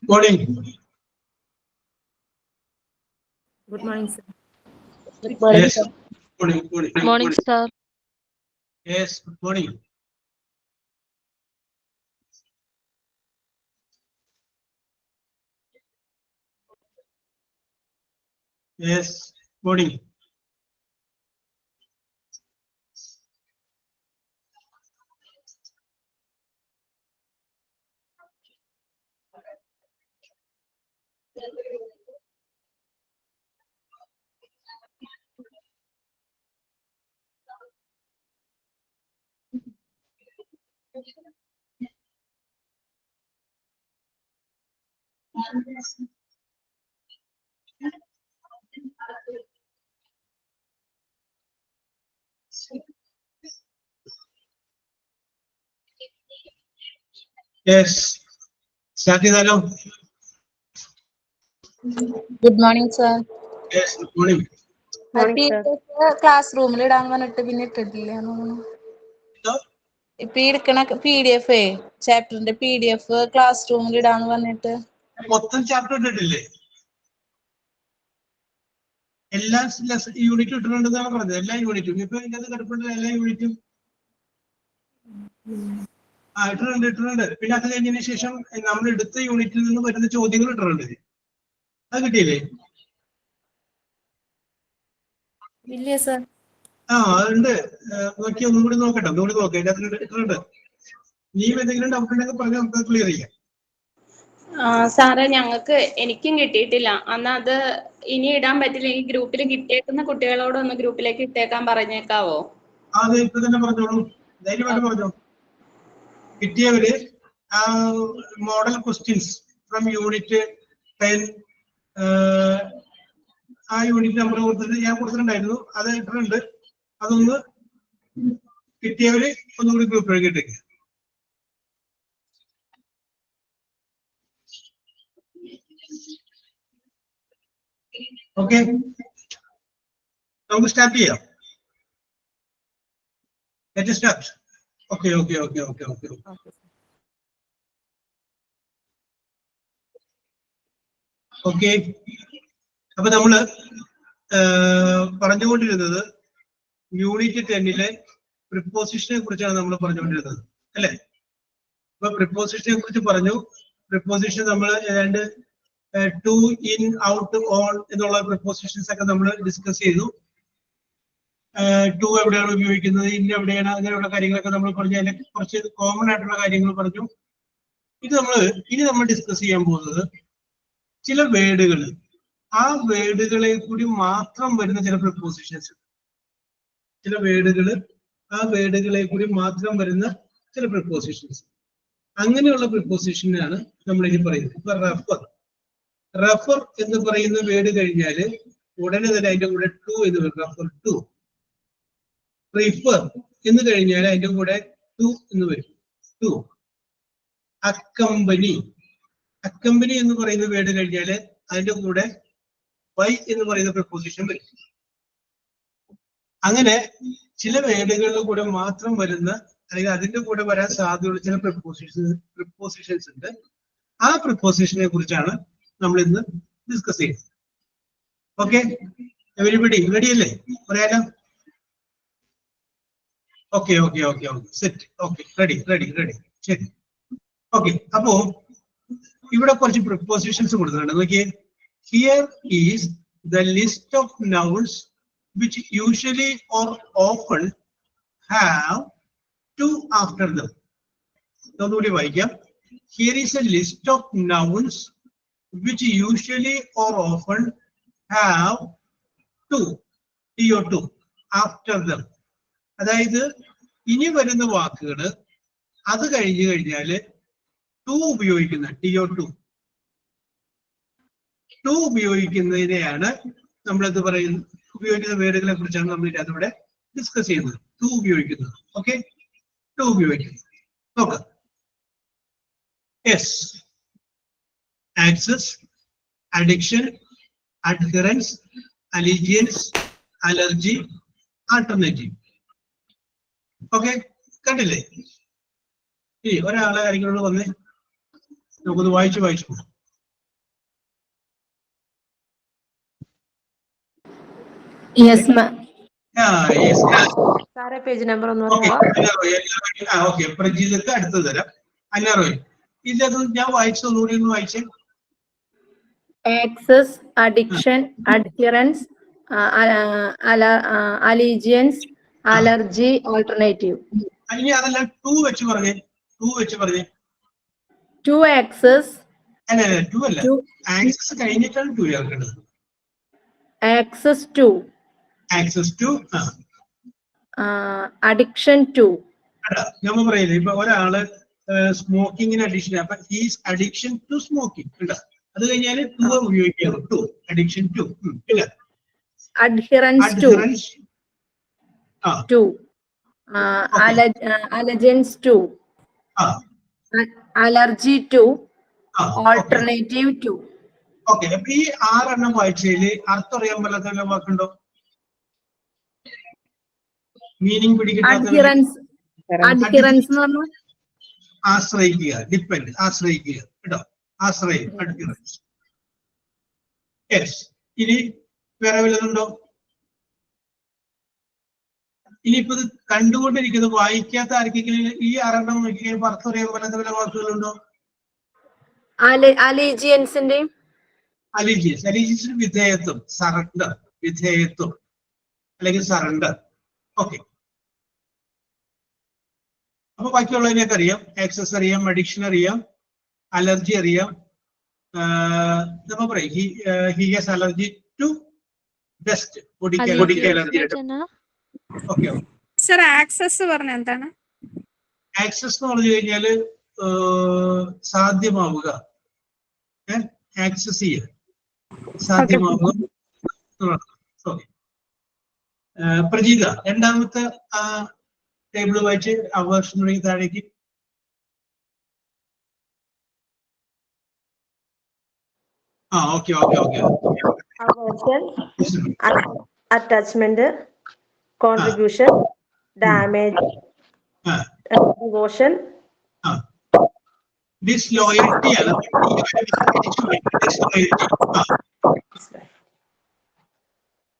Morning. Good morning, sir. Good morning, Yes. sir. Morning. Morning, sir. Yes. Good morning. Yes. Morning. Yes. Start ചെയ്താലോ? Good morning, sir. Yes. Good morning. Morning, sir. Class റൂമിൽ ഇടാൻ പറഞ്ഞിട്ട് പിന്നെ ഇട്ടിട്ടില്ല. ഇപ്പൊ ഈ എടുക്കണ PDF ചാപ്റ്ററിന്റെ PDF ക്ലാസ് റൂമിൽ ഇടാന്ന് പറഞ്ഞിട്ട് മൊത്തം ചാപ്റ്റർ ഇട്ടിട്ടില്ലേ? എല്ലാ യൂണിറ്റും ഇട്ടിട്ടുണ്ടെന്നാണ് പറഞ്ഞത്. എല്ലാ യൂണിറ്റും ഇപ്പൊ ഇതിനകത്ത് കിടപ്പുണ്ട്. എല്ലാ യൂണിറ്റും ഇട്ടിട്ടുണ്ട്. പിന്നെ അത് കഴിഞ്ഞതിന് ശേഷം നമ്മൾ എടുത്ത യൂണിറ്റിൽ നിന്ന് വരുന്ന ചോദ്യങ്ങൾ ഇട്ടിട്ടുണ്ട്. അത് കിട്ടിയില്ലേ? ഇല്ല സർ. അതുണ്ട്. നോക്കി ഒന്നും കൂടി നോക്കട്ടെ. ഒന്നുകൂടി നോക്കാം. ഇതിനകത്ത് ഇട്ടിട്ടുണ്ട്. നീ എന്തെങ്കിലും ഡൗട്ട് ഉണ്ടെങ്കിൽ പറഞ്ഞ് നമുക്ക് ക്ലിയർ ചെയ്യാം. സാറേ എനിക്കും കിട്ടിയിട്ടില്ല. അന്ന് അത് ഇനി ഇടാൻ പറ്റില്ല. ഈ ഗ്രൂപ്പിൽ കിട്ടിയേക്കുന്ന കുട്ടികളോട് ഒന്ന് ഗ്രൂപ്പിലേക്ക് ഇട്ടേക്കാൻ പറഞ്ഞേക്കാവോ? അത് ഇപ്പൊ തന്നെ പറഞ്ഞോളൂ. ധൈര്യമായിട്ട് പറഞ്ഞോ. കിട്ടിയവര് മോഡൽ ക്വസ്റ്റ്യൻസ് ഫ്രം യൂണിറ്റ് 10 ആ യൂണിറ്റ് നമ്പർ കൊടുത്തിട്ട് ഞാൻ കൊടുത്തിട്ടുണ്ടായിരുന്നു. അത് ഇട്ടിട്ടുണ്ട്. അതൊന്ന് കിട്ടിയവര് ഒന്നുകൂടി ഗ്രൂപ്പിലേക്ക് ഇട്ടേക്ക്. ഓക്കെ, നമുക്ക് സ്റ്റാർട്ട് ചെയ്യാം. Let us start. Okay. Okay, അപ്പൊ നമ്മള് പറഞ്ഞുകൊണ്ടിരുന്നത് യൂണിറ്റ് 10-ലെ പ്രിപ്പോസിഷനെ കുറിച്ചാണ് നമ്മൾ പറഞ്ഞുകൊണ്ടിരുന്നത്, അല്ലെ? അപ്പൊ പ്രിപ്പോസിഷനെ കുറിച്ച് പറഞ്ഞു. പ്രിപ്പോസിഷൻ നമ്മൾ ഏതാണ്ട് ടു, ഇൻ, ഔട്ട്, ഓൺ എന്നുള്ള പ്രിപ്പോസിഷൻസ് ഒക്കെ നമ്മൾ ഡിസ്കസ് ചെയ്തു. ടു എവിടെയാണ് ഉപയോഗിക്കുന്നത്, ഇൻ എവിടെയാണ്, അങ്ങനെയുള്ള കാര്യങ്ങളൊക്കെ നമ്മൾ പറഞ്ഞു. അതിന്റെ കുറച്ച് കോമൺ ആയിട്ടുള്ള കാര്യങ്ങൾ പറഞ്ഞു. ഇനി നമ്മൾ ഡിസ്കസ് ചെയ്യാൻ പോകുന്നത് ചില വേർഡുകൾ, ആ വേർഡുകളെ കൂടി മാത്രം വരുന്ന ചില പ്രിപ്പോസിഷൻസ്. ചില വേർഡുകൾ, ആ വേർഡുകളെ കൂടി മാത്രം വരുന്ന ചില പ്രിപ്പോസിഷൻസ്. അങ്ങനെയുള്ള പ്രിപ്പോസിഷനാണ് നമ്മൾ ഇനി പറയുന്നത്. ഇപ്പൊ റഫർ എന്ന് പറയുന്ന വേർഡ് കഴിഞ്ഞാൽ ഉടനെ തന്നെ അതിന്റെ കൂടെ ടു എന്ന് വരും. Refer to. പ്രിഫർ എന്ന് കഴിഞ്ഞാൽ അതിന്റെ കൂടെ ടു എന്ന് വരും. ടു. അക്കമ്പനി എന്ന് പറയുന്ന വേർഡ് കഴിഞ്ഞാൽ അതിന്റെ കൂടെ വൈ എന്ന് പറയുന്ന പ്രിപ്പോസിഷൻ വരും. അങ്ങനെ ചില വേർഡുകളുടെ കൂടെ മാത്രം വരുന്ന, അല്ലെങ്കിൽ അതിന്റെ കൂടെ വരാൻ സാധ്യതയുള്ള ചില പ്രിപ്പോസിഷൻസ് ഉണ്ട്. ആ പ്രിപ്പോസിഷനെ കുറിച്ചാണ് നമ്മൾ ഇന്ന് ഡിസ്കസ് ചെയ്യുന്നത്. ഓക്കെ, എവരിബഡി റെഡി അല്ലേ? പറയാലോ? Okay, set. Okay, ready. ശരി. ഓക്കെ, അപ്പോ ഇവിടെ കുറച്ച് പ്രിപ്പോസിഷൻസ് കൊടുക്കുന്നുണ്ട്. നോക്കിയേ. Here is the list of nouns which usually or often have to after them. ഒന്നുകൂടി വായിക്കാം. Here is a list of nouns which usually or often have to after them. അതായത് ഇനി വരുന്ന വാക്കുകൾ അത് കഴിഞ്ഞു കഴിഞ്ഞാല് ടു ഉപയോഗിക്കുന്ന ടു ഉപയോഗിക്കുന്നതിനെയാണ് നമ്മളെന്ത് പറയുന്നത്, ഉപയോഗിക്കുന്ന വേർഡുകളെ കുറിച്ചാണ് നമ്മൾ അതിവിടെ ഡിസ്കസ് ചെയ്യുന്നത്. ടു ഉപയോഗിക്കുന്നത്. ഓക്കെ, ടു ഉപയോഗിക്കുന്നത്. നോക്കാം. Yes, access, addiction, adherence, allegiance, allergy, alternative. Okay, കണ്ടില്ലേ? ഒരാളെ കാര്യങ്ങളോട് വന്നേ, നമുക്കൊന്ന് വായിച്ചു പോകും. Yes ma'am. സാറേ പേജ് നമ്പർ ഒന്ന് ഓക്കെ പറയാമോ? ഓക്കെ പ്രജീതക്ക് അടുത്ത് തരാം. അന്നറോയിൽ ഇതത് ഞാൻ വായിച്ചൊന്നുകൂടി ഒന്ന് വായിച്ചേ. Access, addiction, adherence, allegiance, allergy, alternative. ഇനി അതല്ല ടു വെച്ച് പറഞ്ഞേ. To access. അല്ല 2 അല്ല, ആക്സസ് കഴിഞ്ഞിട്ടാണ് 2 ചേർക്കേണ്ടത്. ആക്സസ് 2. ആക്സസ് 2. അഡിക്ഷൻ 2. നമ്മൾ പറയില്ലേ ഇപ്പൊ ഒരാള് സ്മോക്കിങ്ങിന് അഡിക്ഷൻ, അപ്പൊ ഹീസ് അഡിക്ഷൻ ടു സ്മോക്കിംഗ് കേട്ടോ. അത് കഴിഞ്ഞാല് 2 ഉപയോഗിക്കാറ്. 2 അഡിക്ഷൻ 2. ഇല്ല അഡ്ഹിറൻസ് 2. അലജൻസ് 2. അലർജി 2. ഓൾട്ടർനേറ്റീവ് 2. ഓക്കെ. അപ്പൊ ഈ 6 എണ്ണം വായിച്ചതില് അർത്ഥം അറിയാൻ പറ്റാത്ത വല്ല വാക്കുണ്ടോ? മീനിങ് പിടികിട്ടാത്ത? അഡ്ഹിറൻസ് എന്ന് പറഞ്ഞാൽ ആശ്രയിക്കുക, ഡിപ്പെൻഡ്, ആശ്രയിക്കുക കേട്ടോ. ആശ്രയം, അഡ്ഹിറൻസ്. യെസ്. ഇനി വേറെ വല്ലതുണ്ടോ? ഇനിയിപ്പോ ഇത് കണ്ടുകൊണ്ടിരിക്കുന്നത് വായിക്കാത്ത ആർക്കെങ്കിലും ഈ 6 എണ്ണം നോക്കിയപ്പോൾ അർത്ഥം അറിയാൻ പറ്റാത്ത വല്ല വാക്കുകളുണ്ടോ? അലീജിയൻസിന്റെയും അലീജിയൻസ് വിധേയത്വം, സറണ്ടർ, വിധേയത്വം അല്ലെങ്കിൽ സറണ്ടർ. ഓക്കെ. അപ്പൊ ബാക്കിയുള്ളതിനൊക്കെ അറിയാം. ആക്സസ് അറിയാം, അഡിക്ഷൻ അറിയാം, അലർജി അറിയാം. നമ്മ പറയും he has allergy to dust, പൊടിക്ക് അലർജി. ഓക്കെ. സർ ആക്സസ് പറഞ്ഞ എന്താണ്? ആക്സസ് എന്ന് പറഞ്ഞു കഴിഞ്ഞാല് സാധ്യമാവുക, ആക്സസ് ചെയ്യുക, സാധ്യമാവുക. ഓക്കെ. പ്രജീത രണ്ടാമത്തെ ടേബിൾ വായിച്ച് അവേർഷൻ തുടങ്ങി താഴേക്ക്. Okay. Aversion, attachment, contribution, damage, devotion, disloyalty ആണ്.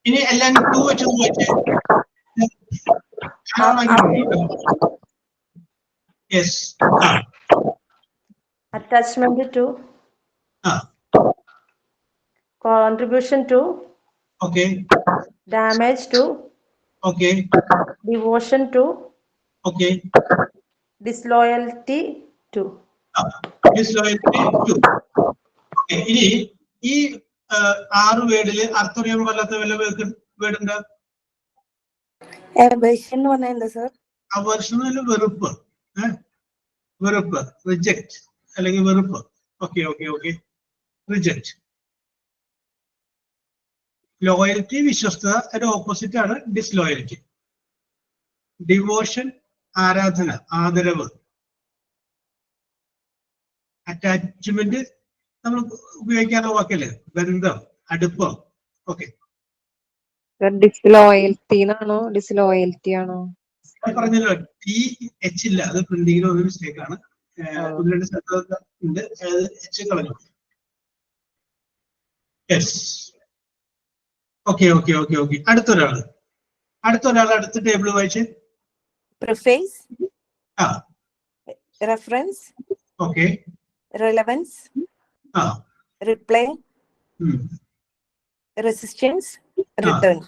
ഇനി എല്ലാം 2 വെച്ചൊന്ന് വായിച്ചേ. Yes. attachment to, contribution to, okay, damage to, okay, devotion to, okay, disloyalty to. disloyalty to. Okay. ഇനി ഈ 6 വേർഡില് അർത്ഥം അറിയാൻ പാടില്ലാത്ത വല്ല വേർഡ് ഉണ്ട്? aversion എന്ന് പറഞ്ഞാൽ എന്താ സർ? അവേർഷൻ വെറുപ്പ്, വെറുപ്പ്, റിജക്ട് അല്ലെങ്കിൽ വെറുപ്പ്. ഓക്കെ. റിജക്ട്. ലോയൽറ്റി വിശ്വസ്തത, അതിന്റെ ഓപ്പോസിറ്റ് ആണ് ഡിസ്ലോയൽറ്റി. ഡിവോഷൻ ആരാധന, ആദരവ്. അറ്റാച്ച്മെന്റ് നമ്മൾ ഉപയോഗിക്കാനുള്ള വാക്കല്ലേ, ബന്ധം, അടുപ്പം. ഓക്കെ. ഡിസ്ലോയൽറ്റി ആണോ ഡിസ്ലോയൽറ്റി ആണോ? പറഞ്ഞല്ലോ TH ഇല്ല, അത് പ്രിന്റിങ്ങിന് ഒരു മിസ്റ്റേക്ക് ആണ്. 1-2 സ്ഥലത്ത് ഉണ്ട്, H കളഞ്ഞു. യെസ്. ഓക്കെ. അടുത്തൊരാള് അടുത്ത ടേബിൾ വായിച്ച്. പ്രിഫേസ്, ആ, റെഫറൻസ്, ഓക്കെ, റെലവൻസ്, ആ, റിപ്ലൈ, റെസിസ്റ്റൻസ്, റിട്ടേൺ.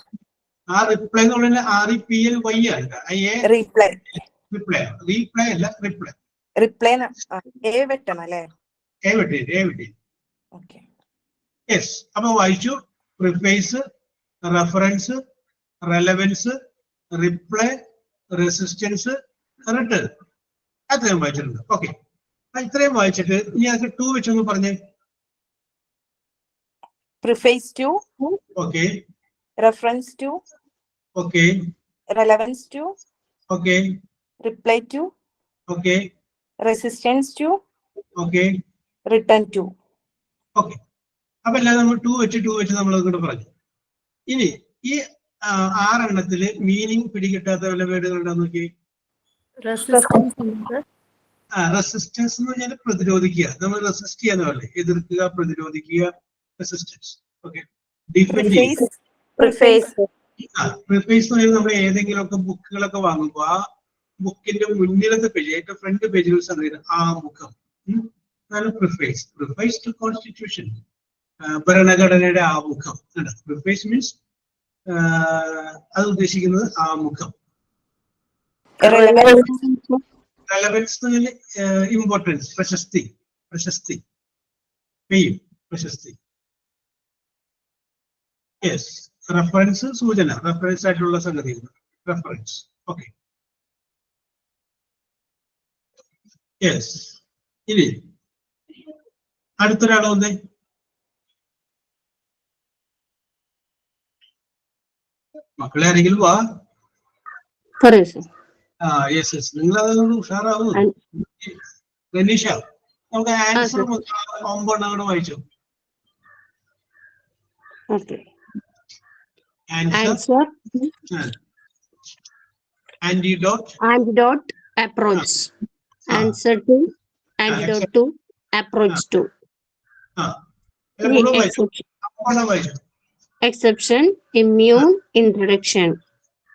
ആ റിപ്ലൈ എന്ന് പറയുന്നത് REPLY ആണ്. റീപ്ലൈ അല്ല, റിപ്ലൈ. റിപ്ലൈ എ വെട്ടണം അല്ലേ? എ വെട്ടി. ഓക്കെ. യെസ്. അപ്പൊ വായിച്ചു. Preface, reference, relevance, reply, resistance, return. അത്രയും വായിച്ചിട്ടുണ്ട്. ഓക്കെ. ഇത്രയും വായിച്ചിട്ട് ഇനി അത് 2 വെച്ചൊന്ന് പറഞ്ഞേ. Preface to, okay, reference to, okay, relevance to, okay, reply to, okay, resistance to, okay, return to. Okay. അപ്പൊ എല്ലാം നമ്മൾ 2 വെച്ച് നമ്മൾ അതുകൊണ്ട് പറഞ്ഞു. ഇനി ഈ 6 എണ്ണത്തില് മീനിങ് പിടികിട്ടാത്ത വല്ല വേർഡുകളുണ്ടെന്ന് നോക്കി. റെസിസ്റ്റൻസ് എന്ന് പറഞ്ഞാൽ പ്രതിരോധിക്കുക. നമ്മൾ റെസിസ്റ്റ് ചെയ്യാന്ന് പറയില്ലേ, എതിർക്കുക, പ്രതിരോധിക്കുക, റെസിസ്റ്റൻസ്. ഓക്കെ. ഡിഫെൻഡ് ചെയ്യുക. പ്രിഫേസ് എന്ന് പറയുന്നത് നമ്മൾ ഏതെങ്കിലുമൊക്കെ ബുക്കുകളൊക്കെ വാങ്ങുമ്പോൾ ആ ബുക്കിന്റെ മുന്നിലത്തെ പേജ് ഏറ്റവും ഫ്രണ്ട് പേജിൽ ആ മുഖം അതാണ് പ്രിഫേസ്. പ്രിഫേസ് ടു കോൺസ്റ്റിറ്റ്യൂഷൻ, ഭരണഘടനയുടെ ആമുഖം. പ്രിഫേസ് മീൻസ് അത് ഉദ്ദേശിക്കുന്നത് ആമുഖം. റെലവൻസ് ഇമ്പോർട്ടൻസ്, പ്രശസ്തി, പ്രശസ്തി, ഫെയിം, പ്രശസ്തി. യെസ്, റെഫറൻസ് സൂചന, റെഫറൻസ് ആയിട്ടുള്ള സംഗതി, റെഫറൻസ്. Okay, yes. ഇനി അടുത്തൊരാൾ വന്നേ. മക്കളെ ആരെങ്കിലും വാ. യെസ് യെസ്, നിങ്ങൾ അതൊന്ന് ഉഷാറാവുന്നു. ഗനീഷ, നമുക്ക് ആൻസർ 9 അങ്ങോട്ട് വായിച്ചു. Answer. Antidote. Antidote. Approach. Answer to. Antidote to. Approach to. Exception. Immune. Introduction.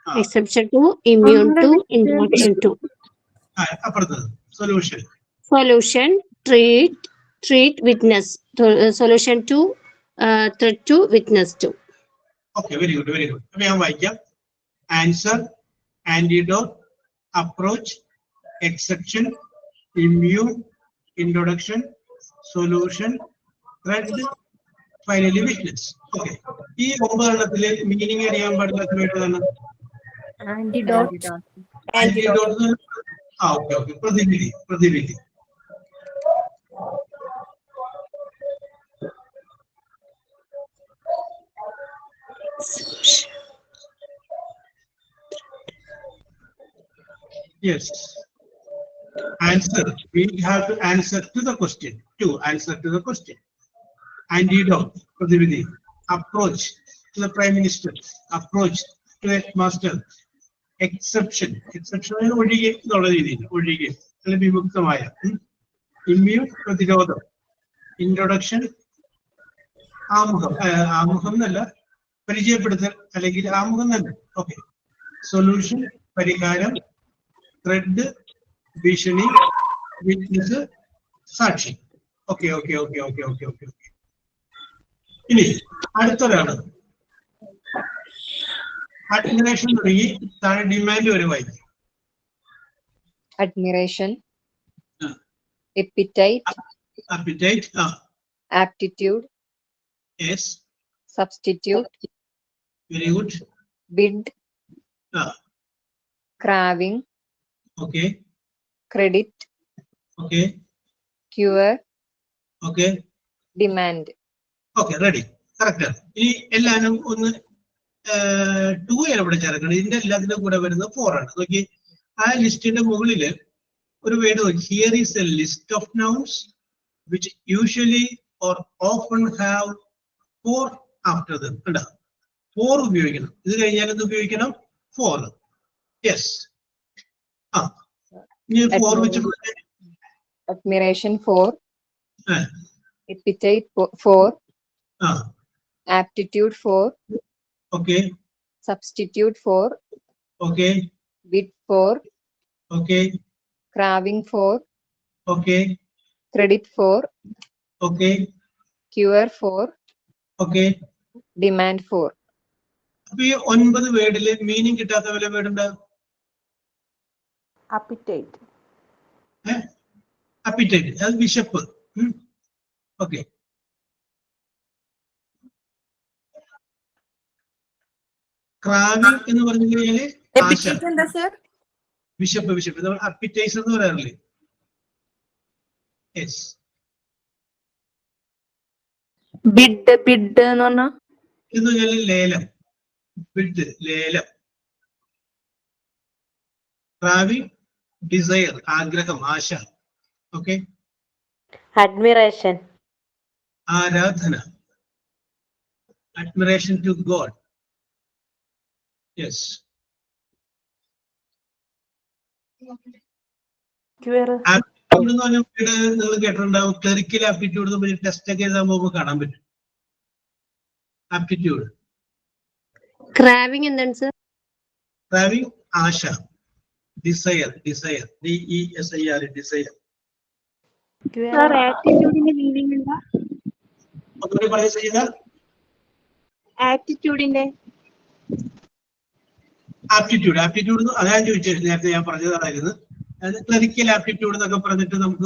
Exception to. Immune to. Introduction to. Solution. Solution. Treat. Treat. Witness. Solution to. Threat to. Witness to. Okay, very good, very good. Answer, antidote, approach, exception, immune, introduction, solution, threat, finally witness. Okay. This meaning Antidote. Antidote. Okay, okay. Pradiviti. Yes. Answer. We have to answer to the question. To answer to the question. Antidote. Approach to the Prime Minister. Approach to the Headmaster. Exception. Exception. Immune. Introduction. ആമുഖം എന്നല്ല, പരിചയപ്പെടുത്തൽ അല്ലെങ്കിൽ ആമുഖം തന്നെ. Okay. Solution, പരിഹാരം, thread, ഭീഷണി, witness, സാക്ഷി. Okay okay okay okay okay okay okay. ഇനി അടുത്തൊരാള് admiration തുടങ്ങി താഴെ ഡിമാൻഡ് വരെ വായിക്കും. Admiration. Appetite. Appetite. Aptitude. Yes. Substitute. Very good. Bid. Craving. Okay. Credit. Okay. Cure. Okay. Demand. Okay, ready. Correct. ഈ എല്ലാവരും ഒന്ന് 2 എവിടെ ചേർക്കണം. ഇതിന്റെ എല്ലാത്തിനും കൂടെ വരുന്നത് 4 ആണ്. നോക്കി, ആ ലിസ്റ്റിന്റെ മുകളില് ഒരു വേർഡ് നോക്കി. Here is A list of nouns which usually or often have 4 after dum. കണ്ടോ, 4 ഉപയോഗിക്കണം. ഇത് കഴിഞ്ഞാൽ എന്ത് ഉപയോഗിക്കണം? 4. യെസ്. ഇനി 4 വെച്ച് Admiration 4. Appetite 4. Aptitude 4. Okay. Substitute 4. Okay. Bid 4. Okay. Craving 4. Okay. Credit 4. Okay. Cure 4. Okay. Demand 4. അപ്പൊ ഈ 9 വേർഡില് മീനിങ് കിട്ടാത്ത വല്ല വേർഡ് ഉണ്ടാവും? Appetite. അപ്പിറ്റൈറ്റ്, അത് വിശപ്പ്. ഓക്കെ. ക്രാവിംഗ് എന്ന് പറഞ്ഞു കഴിഞ്ഞാല് ആശ, എന്താ സർ? വിശപ്പ്. വിശപ്പ് നമ്മൾ അപ്പിറ്റൈസ് എന്ന് പറയാറില്ലേ? യെസ്. ബിഡ്. ബിഡ് എന്ന് പറഞ്ഞാ എന്ന് പറഞ്ഞാല് ലേലം. ബിഡ്, ലേലം. ക്രാവിംഗ്, ഡിസയർ, ആഗ്രഹം, ആശ. ഓക്കെ. Admiration. ആരാധന, admiration to God. Yes. Cure. Aptitude എന്ന് പറഞ്ഞ നിങ്ങൾ കേട്ടിട്ടുണ്ടാവും. ക്ലറിക്കൽ ആപ്റ്റിറ്റ്യൂഡ് എന്ന് പറഞ്ഞ ടെസ്റ്റ് ഒക്കെ എഴുതാൻ പോകുമ്പോൾ കാണാൻ പറ്റും. ആപ്റ്റിറ്റ്യൂഡ്. ക്രാവിംഗ് എന്താണ് സർ? ക്രാവിംഗ് ആശ. Desire, desire, DESIR, desire. Sir ആറ്റിറ്റ്യൂഡിന്റെ മീനിങ് എന്താ? ഒന്നുകൂടി പറയാ ചെയ്ത. ആറ്റിറ്റ്യൂഡിന്റെ ആപ്റ്റിറ്റ്യൂഡ്, ആപ്റ്റിറ്റ്യൂഡ് അതാണ് ചോദിച്ചത്. നേരത്തെ ഞാൻ പറഞ്ഞതായിരുന്നു. അത് ക്ലറിക്കൽ ആപ്റ്റിറ്റ്യൂഡ് എന്നൊക്കെ പറഞ്ഞിട്ട് നമുക്ക്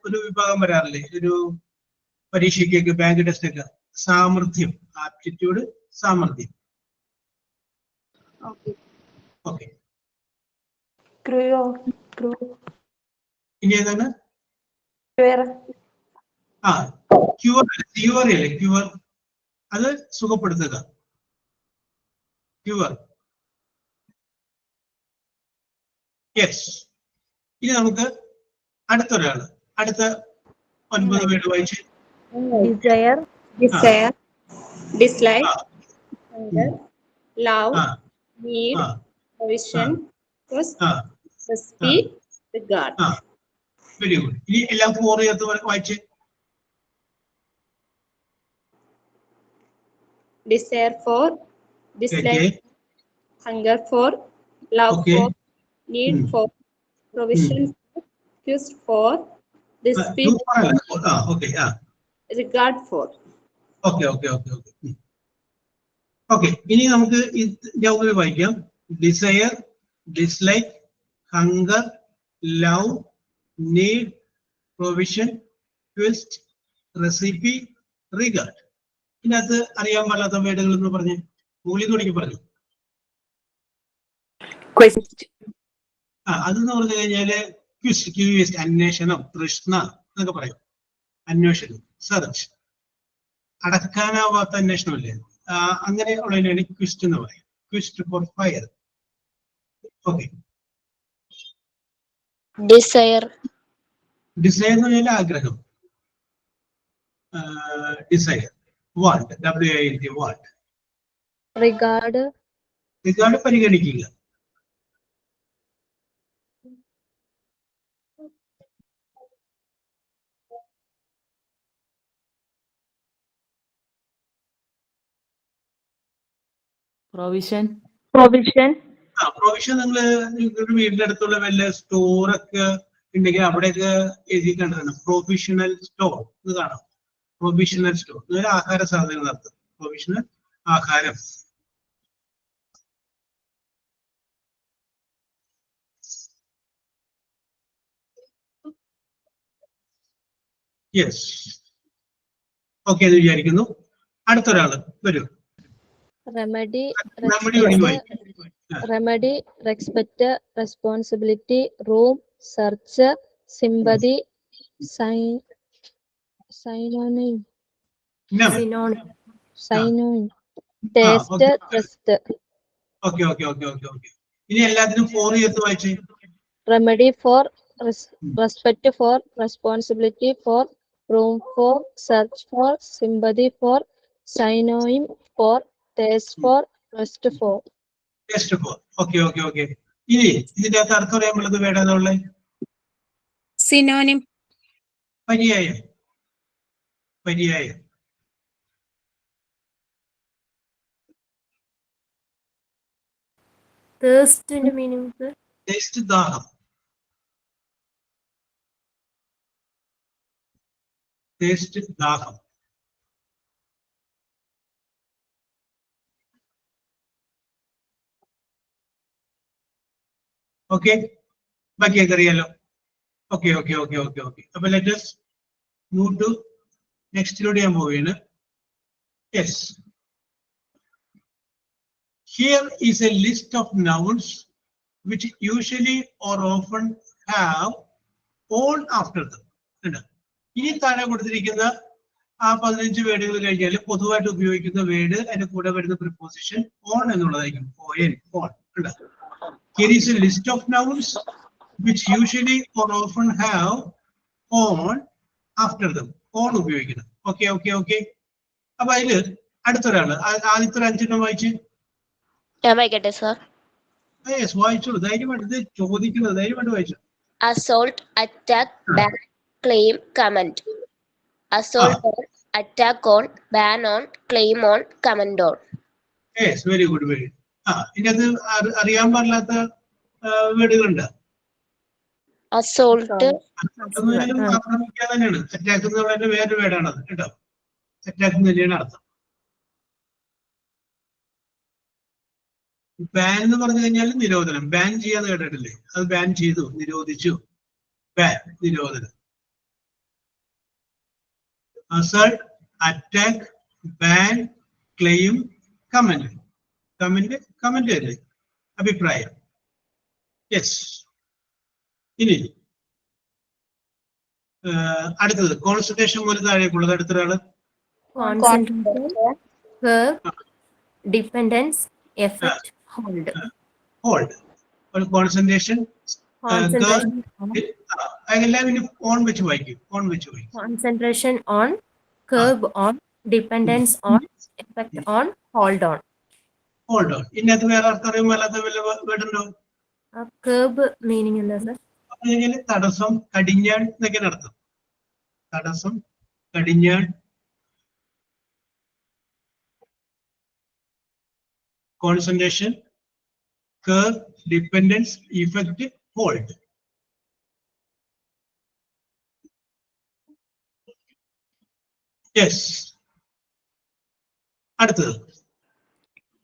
ഒരു വിഭാഗം വരാറില്ലേ ഒരു പരീക്ഷയ്ക്കൊക്കെ, ബാങ്ക് ടെസ്റ്റ് ഒക്കെ. സാമർഥ്യം, ആപ്റ്റിറ്റ്യൂഡ്, സാമർഥ്യം. ഓക്കെ. ഇനി ഏതാണ്? ക്യൂർ, ക്യൂർ അല്ലേ? ക്യൂർ, അത് സുഖപ്പെടുത്തുക. ക്യൂർ. യെസ്. ഇനി നമുക്ക് അടുത്തൊരാള്, അടുത്ത 9 വേർഡ് വായിച്ച്. Desire, Desire, dislike, hunger, love, need, provision, trust, recipe, regard. Very good. ഇനി എല്ലാം 4 ചേർത്ത് വായിച്ച്. Desire for, dislike, hunger for, love for, need for, provision for, quest for, recipe, regard for. ഓക്കെ. ഇനി നമുക്ക് ഞാൻ ഒന്ന് വായിക്കാം. Desire, dislike, hunger, love, need, provision, quest, recipe, regard. ഇതിനകത്ത് അറിയാൻ പാടില്ലാത്ത വേർഡുകൾ എന്ന് പറഞ്ഞ് മുകളിൽ തുടങ്ങി പറഞ്ഞു. അതെന്ന് പറഞ്ഞു കഴിഞ്ഞാല് ക്യൂസ്റ്റ്, അന്വേഷണം, തൃഷ്ണ എന്നൊക്കെ പറയും. അന്വേഷണം, സെർച്ച്, അടക്കാനാവാത്ത അന്വേഷണമല്ലേ, അങ്ങനെ ഉള്ളതിനാണ് ക്വിസ്റ്റ് എന്ന് പറയും. Quest for fire. Okay. Desire, desire എന്ന് പറഞ്ഞാൽ ആഗ്രഹം. Desire. Want, WILT, want. Regard, regard പരിഗണിക്കുക. പ്രൊവിഷൻ, പ്രൊവിഷൻ നിങ്ങൾ വീടിന്റെ അടുത്തുള്ള വല്ല സ്റ്റോറൊക്കെ ഉണ്ടെങ്കിൽ അവിടെയൊക്കെ എഴുതി കണ്ടിട്ടുണ്ട്. പ്രൊവിഷണൽ സ്റ്റോർ എന്ന് കാണാം. പ്രൊവിഷണൽ സ്റ്റോർ എന്ന് ആഹാര സാധനങ്ങൾ നടത്തും. പ്രൊവിഷണൽ, ആഹാരം. യെസ്. ഓക്കെ എന്ന് വിചാരിക്കുന്നു. അടുത്തൊരാള് വരൂ. Remedy, remedy, respect, responsibility, room, search, sympathy, synonym, taste, trust. Okay. ഇനി എല്ലാത്തിനും 4 ചേർത്ത് വായിച്ചേ. Remedy for, respect for, responsibility for, room for, search for, sympathy for, synonym for, taste for, trust for. Okay. ഇനി ഇതിന്റെ അകത്ത് അർത്ഥം പറയാനുള്ളത് വേണമെന്നുള്ള സിനോണിം, പര്യായം. തേഴ്സ്റ്റിന്റെ മീനിങ് ടേസ്റ്റ്, ദാഹം. ടേസ്റ്റ്, ദാഹം. ഓക്കെ, ബാക്കിയൊക്കെ അറിയാലോ. ഓക്കെ. അപ്പൊ ലെറ്റ് us move to നെക്സ്റ്റിലൂടെ ഞാൻ പോവുകയാണ്. Yes. Here is a list of nouns which usually or often have on after them. ഇനി താഴെ കൊടുത്തിരിക്കുന്ന ആ 15 വേർഡുകൾ കഴിഞ്ഞാൽ പൊതുവായിട്ട് ഉപയോഗിക്കുന്ന വേർഡ് അതിന്റെ കൂടെ വരുന്ന പ്രിപ്പോസിഷൻ ഓൺ എന്നുള്ളതായിരിക്കും. On. Here is a list of nouns which usually or often have on after them. On ഉപയോഗിക്കണം. ഓക്കെ. അപ്പൊ അതില് അടുത്തൊരാള് ആദ്യത്തെ 5 വായിച്ച്. ഞാൻ വായിക്കട്ടെ സർ? വായിച്ചോളൂ, ധൈര്യമായിട്ട്. ഇത് ചോദിക്കുന്നത് ധൈര്യമായിട്ട് വായിച്ചു. Assault, attack, ban, claim, comment. Assault on, attack on, ban on, claim on, comment on. Yes, very good, very. ഇതിനകത്ത് അറിയാൻ പാടില്ലാത്ത വേർഡുകളുണ്ട്. assault, ആക്രമിക്കുക തന്നെയാണ്. അറ്റാക്ക് എന്ന് പറയുന്നത് വേറെ വേർഡാണ് അത് കേട്ടോ. അറ്റാക്ക് തന്നെയാണ് അർത്ഥം. ബാൻ എന്ന് പറഞ്ഞു കഴിഞ്ഞാൽ നിരോധനം. ബാൻ ചെയ്യാന്ന് കേട്ടിട്ടില്ലേ? അത് ബാൻ ചെയ്തു, നിരോധിച്ചു. ബാൻ, നിരോധനം. Assault, attack, ban, claim, comment. Comment അല്ലേ? അഭിപ്രായം. യെസ്. ഇനി അടുത്തത് കോൺസെൻട്രേഷൻ പോലെ താഴേക്കുള്ളത്. അടുത്തൊരാള് concentration, verb, dependence, effect, hold. Hold. Concentration Concentration on, എല്ലാം ഇനി ഓൺ വെച്ച് വായിക്കും. ഓൺ വെച്ച് വായിക്കും. concentration on, curb on, dependence on, effect on, hold on. Hold on. ഇതിനകത്ത് വേറെ അർത്ഥം അറിയുമ്പോൾ അല്ലാത്ത വല്ല വേർഡുണ്ടോ? Curb meaning എന്താ sir? തടസ്സം, കടിഞ്ഞാൺ എന്നൊക്കെയാണ് അർത്ഥം. തടസ്സം, കടിഞ്ഞാൺ. Concentration, curb, dependence, effect, hold. Yes. അടുത്തത്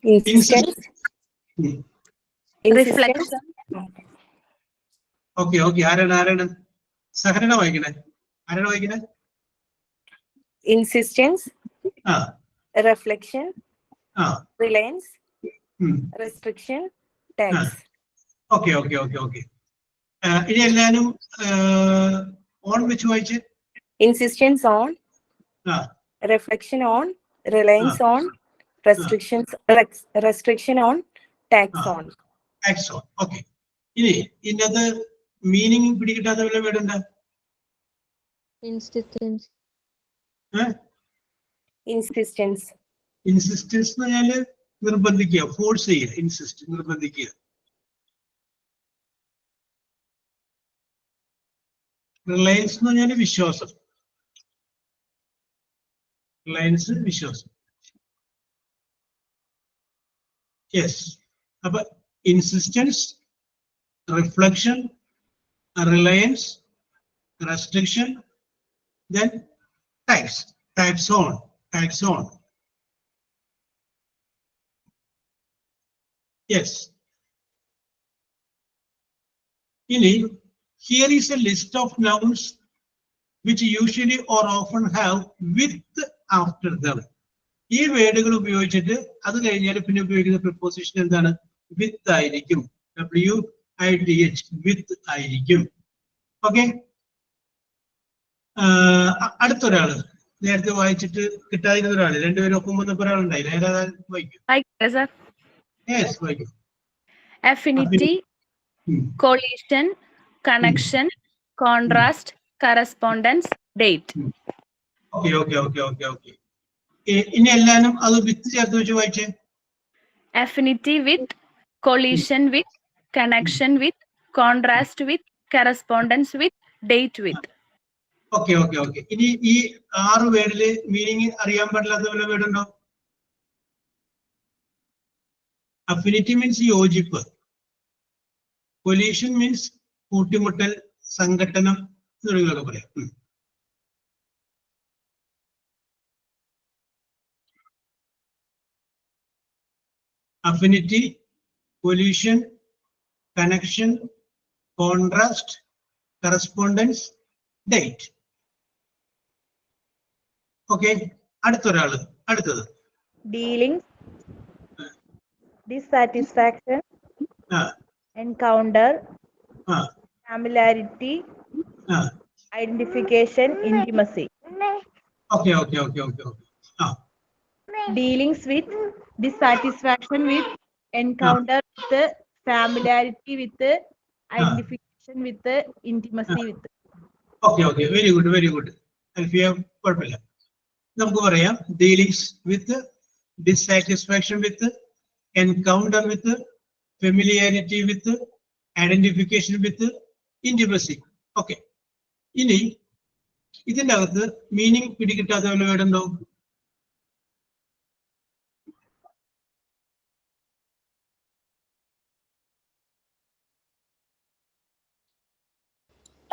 Insistence. Reflection. ഓക്കെ. ആരാണ് സഹരണ വായിക്കണേ? ആരാണ് വായിക്കണേ? Insistence. ആ Reflection. ആ Reliance. Restriction. Tax. ഓക്കെ. ഇനി എല്ലാരും ഓൺ വെച്ച് വായിച്ച്. Insistence on. ആ Reflection on. Reliance on. Restriction on. Tax on. Axon. Okay. ഇനി ഇതിനകത്ത് മീനിങ് പിടികിട്ടാത്ത വല്ല വേർഡുണ്ട്? insistence, Insistence. ഇൻസിസ്റ്റൻസ് എന്ന് പറഞ്ഞാല് നിർബന്ധിക്കുക, ഫോഴ്സ് ചെയ്യുക. ഇൻസിസ്റ്റ്, നിർബന്ധിക്കുക. റിലയൻസ് എന്ന് പറഞ്ഞാല് വിശ്വാസം. റിലയൻസ്, വിശ്വാസം. യെസ്. അപ്പൊ insistence, reflection, Reliance, restriction, then tax on. Yes. Ini, here is a list of nouns which usually or often have with after them. ഈ വേർഡുകൾ ഉപയോഗിച്ചിട്ട് അത് കഴിഞ്ഞാൽ പിന്നെ ഉപയോഗിക്കുന്ന പ്രിപ്പോസിഷൻ എന്താണ്? വിത്ത് ആയിരിക്കും. WITH, വിത്ത് ആയിരിക്കും. ഓക്കെ. അടുത്തൊരാള് നേരത്തെ വായിച്ചിട്ട് കിട്ടാതിരുന്ന ഒരാള്, രണ്ടുപേരും ഒപ്പം വന്നപ്പോ ഒരാളുണ്ടായില്ല. ഏതാ വായിക്കും? യെസ്, വായിക്കും. Affinity, collision, connection, contrast, correspondence, date. Okay. ഇനി എല്ലാരും അത് വിത്ത് ചേർത്ത് വെച്ച് വായിച്ചേ. Affinity with, collision with, connection with, contrast with, correspondence with, date with. Okay. ഇനി ഈ 6 വേർഡില് മീനിങ് അറിയാൻ പാടില്ലാത്ത വല്ല വേർഡുണ്ടോ? അഫിനിറ്റി മീൻസ് യോജിപ്പ്. കൊലീഷൻ മീൻസ് കൂട്ടിമുട്ടൽ, സംഘട്ടനം തുടങ്ങിയതൊക്കെ പറയാം. Affinity, collision, connection, contrast, correspondence, date. Okay. അടുത്തത് dealing, dissatisfaction, encounter, familiarity, identification, intimacy. Okay. Dealings with, dissatisfaction with, encounter with, familiarity with, identification with, intimacy with. Okay. Very good. Alfiya, കുഴപ്പമില്ല. നമുക്ക് പറയാം dealings വിത്ത്, dissatisfaction വിത്ത്, encounter വിത്ത്, familiarity വിത്ത്, identification വിത്ത്, intimacy. Okay. ഇനി ഇതിന്റെ അകത്ത് meaning പിടികിട്ടാത്ത വല്ല വേർഡുണ്ടോ?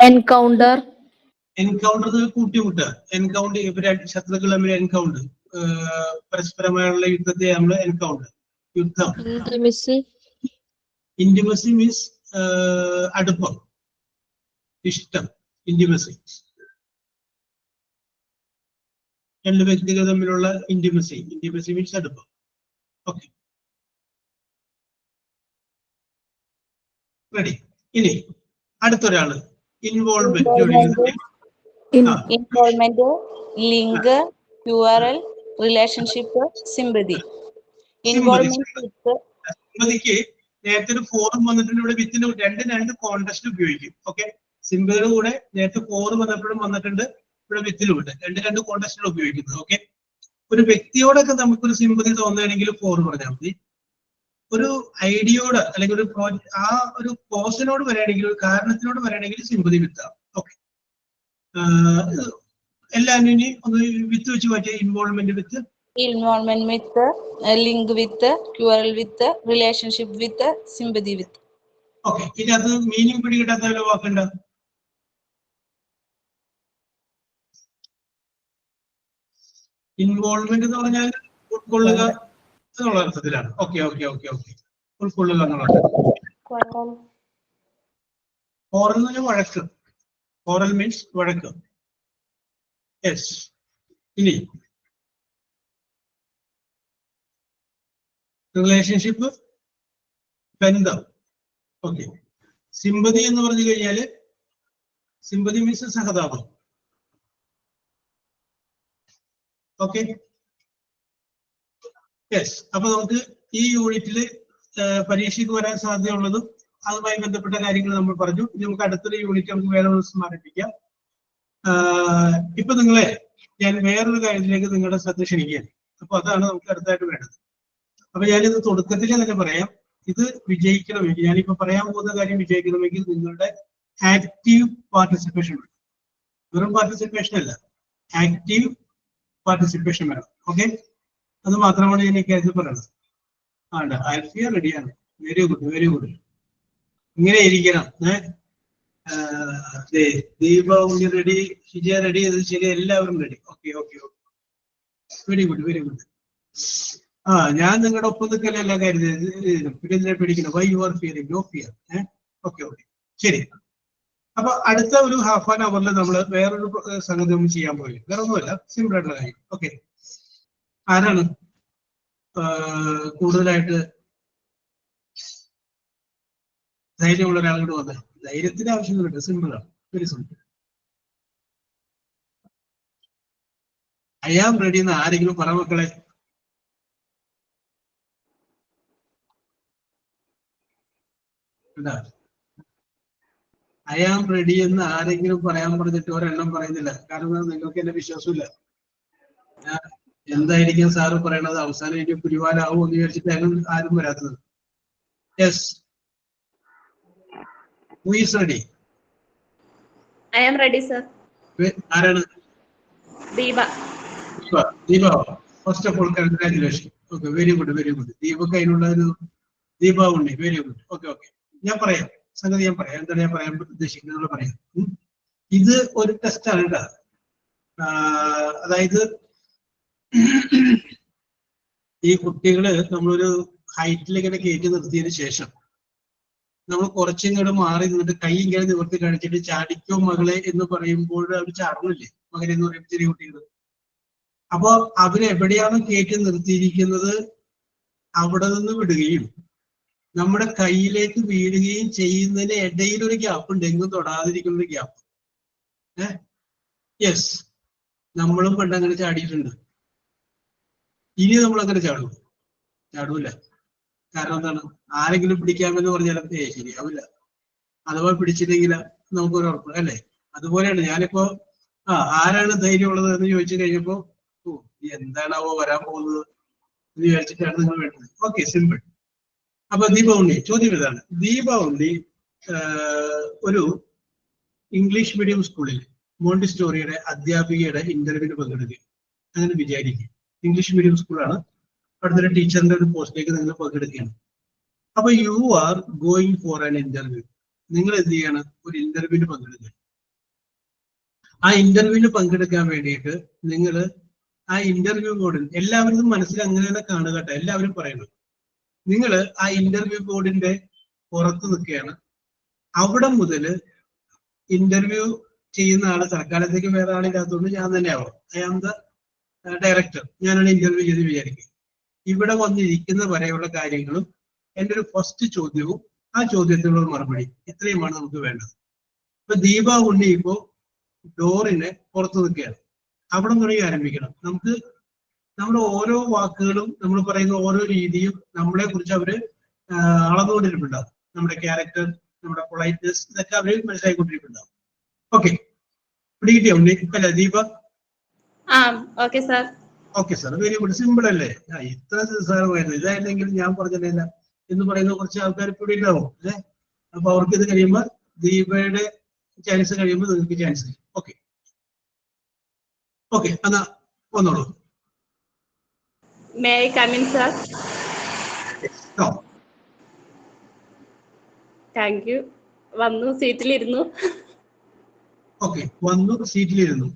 Encounter. Encounter കൂട്ടിമുട്ടുക. Encounter ഇവര് ശത്രുക്കൾ തമ്മിൽ എൻകൗണ്ടർ, പരസ്പരമായുള്ള യുദ്ധത്തെ നമ്മൾ എൻകൗണ്ടർ, യുദ്ധം. Intimacy. ഇന്റിമസി മീൻസ് അടുപ്പം, ഇഷ്ടം. ഇന്റിമസി രണ്ട് വ്യക്തികൾ തമ്മിലുള്ള ഇന്റിമസി. ഇന്റിമസി മീൻസ് അടുപ്പം. Okay, ready. ഇനി അടുത്തൊരാള് involvement. Involvement, link, QRL, relationship, sympathy. സിമ്പതിക്ക് നേരത്തെ ഒരു ഫോറും വന്നിട്ടുണ്ട്. ഇവിടെ വിത്തിന് രണ്ട് കോൺടെസ്റ്റ് ഉപയോഗിക്കും. ഓക്കെ, സിമ്പതിയുടെ കൂടെ നേരത്തെ ഫോറ് വന്നപ്പോഴും വന്നിട്ടുണ്ട്, ഇവിടെ വിത്തിലുണ്ട്. രണ്ട് കോൺടെസ്റ്റുകൾ ഉപയോഗിക്കുന്നത്. ഓക്കെ, ഒരു വ്യക്തിയോടൊക്കെ നമുക്കൊരു സിമ്പതി തോന്നുകയാണെങ്കിൽ ഫോർ പറഞ്ഞാൽ മതി. ഒരു ഐഡിയോട് അല്ലെങ്കിൽ ഒരു ആ ഒരു കോസിനോട് വരികയാണെങ്കിൽ, ഒരു കാരണത്തിനോട് വരികയാണെങ്കിൽ സിമ്പതി വിത്താം. ഓക്കെ, എല്ലാവരും ഇനി ഒന്ന് വിത്ത് വെച്ച് മാറ്റിയ involvement with, involvement with, link with, QRL with, relationship with, sympathy with. Okay, ഇനി അത് മീനിങ് പിടികിട്ടാത്ത വാക്കുണ്ട. ഇൻവോൾവ്മെന്റ് എന്ന് പറഞ്ഞാൽ ഉൾക്കൊള്ളുക എന്നുള്ള അർത്ഥത്തിലാണ്. ഓക്കെ ഓക്കെ ഓക്കെ ഓക്കെ, ഉൾക്കൊള്ളുക എന്നുള്ള അർത്ഥം. ഓറൽ എന്ന് പറഞ്ഞാൽ വഴക്ക്. ഓറൽ മീൻസ് വഴക്ക്. യെസ്. ഇനി റിലേഷൻഷിപ്പ്, ബന്ധം. ഓക്കെ, സിമ്പതി എന്ന് പറഞ്ഞു കഴിഞ്ഞാല് സിമ്പതി മീൻസ് സഹതാപം. Okay, yes. അപ്പൊ നമുക്ക് ഈ യൂണിറ്റില് പരീക്ഷയ്ക്ക് വരാൻ സാധ്യതയുള്ളതും അതുമായി ബന്ധപ്പെട്ട കാര്യങ്ങൾ നമ്മൾ പറഞ്ഞു. ഇനി നമുക്ക് അടുത്തൊരു യൂണിറ്റ് നമുക്ക് വേറെ ദിവസം ആരംഭിക്കാം. ഇപ്പൊ നിങ്ങളെ ഞാൻ വേറൊരു കാര്യത്തിലേക്ക് നിങ്ങളുടെ ശ്രദ്ധ ക്ഷണിക്കുകയാണ്. അപ്പൊ അതാണ് നമുക്ക് അടുത്തായിട്ട് വേണ്ടത്. അപ്പൊ ഞാനിത് തുടക്കത്തിൽ തന്നെ പറയാം, ഇത് വിജയിക്കണമെങ്കിൽ, ഞാനിപ്പോ പറയാൻ പോകുന്ന കാര്യം വിജയിക്കണമെങ്കിൽ നിങ്ങളുടെ ആക്റ്റീവ് പാർട്ടിസിപ്പേഷൻ വേണം. വെറും പാർട്ടിസിപ്പേഷൻ അല്ല, ആക്റ്റീവ് പാർട്ടിസിപ്പേഷൻ വേണം. ഓക്കെ, അത് മാത്രമാണ് ഞാൻ ഈ കാര്യത്തിൽ പറയുന്നത്. ആണ്ട് ആൽഫിയ റെഡിയാണ്. Very good, very good. ഇങ്ങനെ ഇരിക്കണം. ദീപ ഉണ്ണി റെഡി, ഷിജ റെഡി, ശരി, എല്ലാവരും ready. Okay okay okay, very good, very good. ഞാൻ നിങ്ങളുടെ ഒപ്പം നിൽക്കല എല്ലാ കാര്യത്തിലും. പിന്നെ പേടിക്കണം. Why are you fearing? No fear. Okay okay, ശരി. അപ്പൊ അടുത്ത ഒരു ഹാഫ് ആൻ അവറിൽ നമ്മൾ വേറൊരു സംഗതി നമ്മൾ ചെയ്യാൻ പോയി. വേറെ ഒന്നുമല്ല, സിമ്പിൾ ആയിട്ടുള്ള കാര്യം. ഓക്കെ, ആരാണ് കൂടുതലായിട്ട് ധൈര്യമുള്ള ഒരാളോട് വന്നത്? ധൈര്യത്തിന്റെ ആവശ്യമൊന്നുമില്ല, സിമ്പിൾ ആണ്, very simple. I am ready എന്ന് ആരെങ്കിലും പറ മക്കളെ. ഐ ആം റെഡി എന്ന് ആരെങ്കിലും പറയാൻ പറഞ്ഞിട്ട് ഒരെണ്ണം പറയുന്നില്ല. കാരണം നിങ്ങൾക്ക് എന്നെ വിശ്വാസമില്ല. എന്തായിരിക്കും സാറ് പറയണത്? അവസാനം എനിക്ക് പുലിവാലാവും എന്ന് വിചാരിച്ചിട്ടാണ് ആരും വരാത്തത്. Yes, who is ready? I am ready sir. ആരാണ്? Deepa. Deepa, first of all congratulation. Okay, very good, very good. ദീപക്ക് അതിനുള്ള ഒരു Deepa Unni, very good. Okay okay, ഞാൻ പറയാം സംഗതി, ഞാൻ പറയാം എന്താണ് ഞാൻ പറയാൻ ഉദ്ദേശിക്കുന്നത് പറയാം. ഇത് ഒരു ടെസ്റ്റ് ആണ് കേട്ടോ. അതായത് ഈ കുട്ടികള് നമ്മളൊരു ഹൈറ്റിൽ ഇങ്ങനെ കയറ്റി നിർത്തിയതിനു ശേഷം നമ്മൾ കുറച്ചിങ്ങോട്ട് മാറി നിന്നിട്ട് കൈ ഇങ്ങനെ നിവർത്തി കാണിച്ചിട്ട് ചാടിക്കോ മകളെ എന്ന് പറയുമ്പോൾ അവർ ചാടണില്ലേ, മകനെ എന്ന് പറയുമ്പോൾ ചെറിയ കുട്ടികൾ. അപ്പൊ അവരെവിടെയാണ് കയറ്റി നിർത്തിയിരിക്കുന്നത് അവിടെ നിന്ന് വിടുകയും നമ്മുടെ കയ്യിലേക്ക് വീഴുകയും ചെയ്യുന്നതിന് ഇടയിൽ ഒരു ഗ്യാപ്പ് ഉണ്ട്, എങ്ങും തൊടാതിരിക്കുന്ന ഒരു ഗ്യാപ്പ്. യെസ്, നമ്മളും പണ്ട് അങ്ങനെ ചാടിയിട്ടുണ്ട്. ഇനി നമ്മൾ അങ്ങനെ ചാടൂല. കാരണം എന്താണ്? ആരെങ്കിലും പിടിക്കാമെന്ന് പറഞ്ഞാൽ ശരിയാവില്ല. അഥവാ പിടിച്ചില്ലെങ്കിൽ നമുക്കൊരു ഉറപ്പ് അല്ലേ? അതുപോലെയാണ് ഞാനിപ്പോ ആരാണ് ധൈര്യമുള്ളത് എന്ന് ചോദിച്ചു കഴിഞ്ഞപ്പോ എന്താണാവോ വരാൻ പോകുന്നത് എന്ന് വിചാരിച്ചിട്ടാണ് നിങ്ങൾ വേണ്ടത്. Okay, simple. അപ്പൊ ദീപ ഉണ്ണി, ചോദ്യം ഇതാണ്. ദീപ ഉണ്ണി ഒരു ഇംഗ്ലീഷ് മീഡിയം സ്കൂളിൽ മോണ്ടിസ്റ്റോറിയുടെ അധ്യാപികയുടെ ഇന്റർവ്യൂവിന് പങ്കെടുക്കുക. അങ്ങനെ വിചാരിക്കും. ഇംഗ്ലീഷ് മീഡിയം സ്കൂളാണ്. അവിടുത്തെ ടീച്ചറിന്റെ ഒരു പോസ്റ്റിലേക്ക് നിങ്ങൾ പങ്കെടുക്കുകയാണ്. അപ്പൊ you are going for an interview. നിങ്ങൾ എന്ത് ചെയ്യാണ്? ഒരു ഇന്റർവ്യൂവിന് പങ്കെടുക്കുക. ആ ഇന്റർവ്യൂവിന് പങ്കെടുക്കാൻ വേണ്ടിയിട്ട് നിങ്ങൾ ആ ഇന്റർവ്യൂ ബോർഡിൽ എല്ലാവരും മനസ്സിൽ അങ്ങനെ തന്നെ കാണുക കേട്ടോ, എല്ലാവരും പറയുന്നു. നിങ്ങൾ ആ ഇന്റർവ്യൂ ബോർഡിന്റെ പുറത്ത് നിൽക്കുകയാണ്. അവിടെ മുതൽ ഇന്റർവ്യൂ ചെയ്യുന്ന ആള് തൽക്കാലത്തേക്ക് വേറെ ആളില്ലാത്തതുകൊണ്ട് ഞാൻ തന്നെയാവും. I am the director. ഞാനാണ് ഇന്റർവ്യൂ ചെയ്ത് വിചാരിക്കും. ഇവിടെ വന്നിരിക്കുന്ന വരെയുള്ള കാര്യങ്ങളും എൻ്റെ ഒരു ഫസ്റ്റ് ചോദ്യവും ആ ചോദ്യത്തിനുള്ള മറുപടി, ഇത്രയുമാണ് നമുക്ക് വേണ്ടത്. ഇപ്പൊ ദീപ ഉണ്ണി ഇപ്പോ ഡോറിന് പുറത്ത് നിൽക്കുകയാണ്. അവിടെ തുടങ്ങി ആരംഭിക്കണം. നമുക്ക് നമ്മുടെ ഓരോ വാക്കുകളും നമ്മൾ പറയുന്ന ഓരോ രീതിയും നമ്മളെ കുറിച്ച് അവര് അളന്നുകൊണ്ടിരിപ്പുണ്ടാവും. നമ്മുടെ ക്യാരക്ടർ, നമ്മുടെ പൊളൈറ്റ്നസ്, ഇതൊക്കെ അവര് മനസ്സിലാക്കിക്കൊണ്ടിരിപ്പുണ്ടാവും. ഓക്കെ, പിടികിട്ടിയോ ഉണ്ണി? അല്ല Deepa? Okay sir. Okay sir, very good. Simple അല്ലേ? ഇത്ര സാരമായിരുന്നു. ഇതായിരുന്നെങ്കിൽ ഞാൻ പറഞ്ഞില്ല എന്ന് പറയുന്ന കുറച്ച് ആൾക്കാർ ഇവിടെ ഉണ്ടാവും അല്ലേ? അപ്പൊ അവർക്ക് ഇത് കഴിയുമ്പോൾ ദീപയുടെ ചാൻസ് കഴിയുമ്പോൾ നിങ്ങൾക്ക് ചാൻസ് ചെയ്യും. ഓക്കെ ഓക്കെ, എന്നാ വന്നോളൂ. May I come in sir? Thank you. വന്നു, സീറ്റിലിരുന്നു. ഓക്കെ, വന്നു, സീറ്റിലിരുന്നു.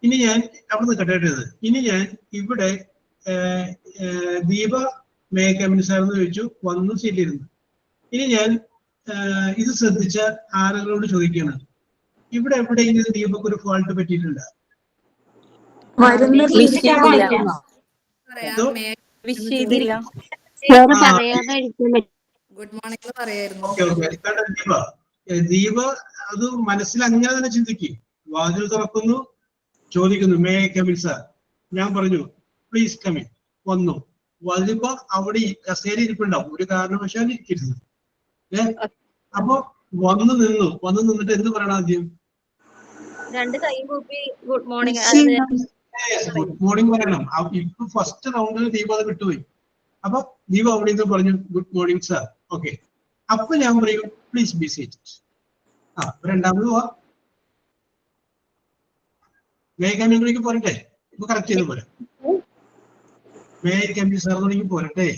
ഇനി ഞാൻ അവിടെ കേട്ടത്, ഇനി ഞാൻ ഇവിടെ Deepa may I come in sir എന്ന് ചോദിച്ചു, വന്നു, സീറ്റിലിരുന്നു. ഇനി ഞാൻ ഇത് ശ്രദ്ധിച്ച ആളുകളോട് ചോദിക്കുകയാണ്, ഇവിടെ എവിടെയെങ്കിലും ദീപക്ക് ഒരു ഫാൾട്ട് പറ്റിയിട്ടുണ്ട്? ദീപ അത് മനസ്സിൽ അങ്ങനെ തന്നെ ചിന്തിക്കും. വാതിൽ തുറക്കുന്നു, ചോദിക്കുന്നു may I come in sir. ഞാൻ പറഞ്ഞു പ്ലീസ് കം ഇൻ. വന്നു. വരുമ്പോ അവിടെ കസേര ഇരിപ്പുണ്ടാവും, ഒരു കാരണവശാലും ഇരിക്കരുത്. അപ്പൊ വന്നു നിന്നിട്ട് എന്ത് പറയണം ആദ്യം? ഗുഡ് മോർണിംഗ് ഗുഡ് മോർണിംഗ് പറയണം. ഇപ്പൊ ഫസ്റ്റ് റൗണ്ടിൽ ദീപ അത് വിട്ടുപോയി. അപ്പൊ ദീപ അവിടെ നിന്ന് പറഞ്ഞു ഗുഡ് മോർണിംഗ് സാർ. ഓക്കെ, അപ്പൊ ഞാൻ പറയും പ്ലീസ് ബി സീറ്റഡ്. രണ്ടാമത് പോവാ, മേ ഐ കം ഇൻ പോരട്ടെ? ഇപ്പൊ കറക്റ്റ് ചെയ്ത് പോരാ. May I come in sir തുടങ്ങി പോരട്ടെ?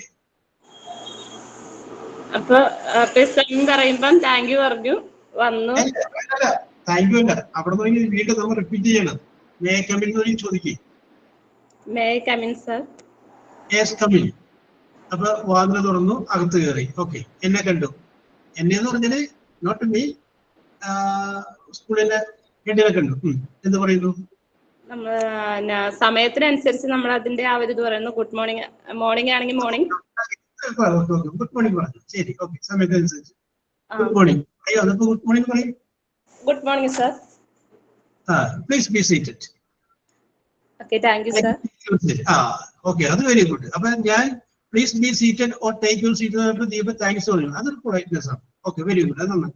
അപ്പൊ പറയുമ്പം താങ്ക് യു പറഞ്ഞു, വന്നു. താങ്ക് യു അല്ല, അവിടെ നിന്ന് വീണ്ടും നമ്മൾ റിപ്പീറ്റ് ചെയ്യണം. മേ ഐ കം ഇൻ ചോദിക്കും. May I come in sir? Yes come in. അപ്പൊ വാതിൽ തുറന്നു, അകത്ത് കയറി. ഓക്കെ, എന്നെ കണ്ടു. എന്നെ എന്ന് പറഞ്ഞാല് നോട്ട് മീ, സ്കൂളിലെ ഹെഡിനെ കണ്ടു. എന്ത് പറയുന്നു? സമയത്തിനനുസരിച്ച് നമ്മൾ അതിന്റെ ആ ഒരു ഇത് പറയുന്നു. ഗുഡ് മോർണിംഗ്, മോർണിംഗ് ആണെങ്കിൽ മോർണിംഗ്. ഗുഡ് മോർണിംഗ് പറഞ്ഞു. ശരി, ഓക്കെ, സമയത്തിനനുസരിച്ച് ഗുഡ് മോർണിംഗ്. അയ്യോ, അതിപ്പോ ഗുഡ് മോർണിംഗ് പറയും. Good morning sir. Please be seated. Okay, thank you sir. Okay, അത് വെരി ഗുഡ്. അപ്പൊ ഞാൻ please be seated or take your seat Deepa thanks പറഞ്ഞു. അതൊരു പൊളൈറ്റ്നസ് ആണ്. Okay, very good. അത് നന്നായി.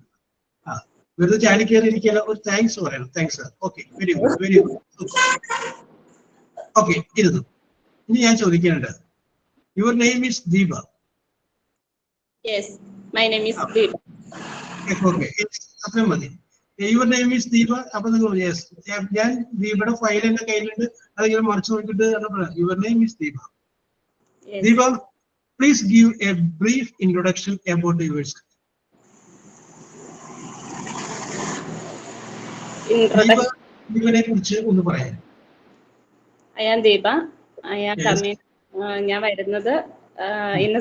വെറുതെ ചാടി കയറി ഇരിക്കാൻ ഒരു താങ്ക്സ് പറയണം. Thanks sir. Okay, very good, very good. Okay, ഇരുന്നു. ഇനി ഞാൻ ചോദിക്കാനുണ്ട്, your name is Deepa? Yes, my name is Deepa. Okay, അത്രയും മതി. Your name is Deepa. അപ്പൊ നിങ്ങൾ യെസ്, ഞാൻ ദീപയുടെ ഫയൽ എന്റെ കയ്യിലുണ്ട്, അതിങ്ങനെ മറിച്ച് നോക്കിയിട്ട് your name is Deepa. Deepa, please give a brief introduction about yours. ദീപനെ കുറിച്ച് ഒന്ന് പറയാം. I am Deepa. I am coming. ഞാൻ വരുന്നത് ഇന്ന്.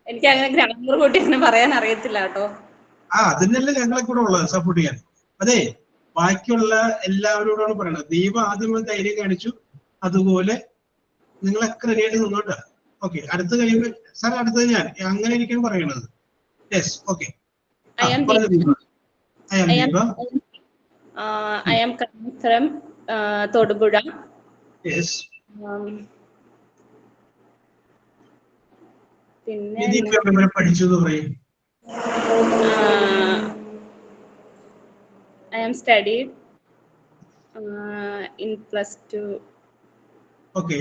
എനിക്ക് അങ്ങനെ ഗ്രാമർ കൂട്ടി അങ്ങനെ പറയാൻ അറിയത്തില്ല കേട്ടോ. അതിനല്ലേ ഞങ്ങളെ കൂടെ ഉള്ളത് സപ്പോർട്ട് ചെയ്യാൻ. അതെ, ബാക്കിയുള്ള എല്ലാവരോടാണ് പറയണത്. ദീപ ആദ്യം ധൈര്യം കാണിച്ചു, അതുപോലെ നിങ്ങളൊക്കെ റെഡിയായിട്ട് നിന്നോട്ടെ. ഓക്കെ, അടുത്ത് കഴിയുമ്പോൾ സാർ അടുത്തത് ഞാൻ അങ്ങനെ ഇരിക്കാൻ പറയണത്. Yes, okay. I am coming from Todupuzha. Yes. പിന്നെ പഠിച്ചു പറയും. I am studied in +2. Okay,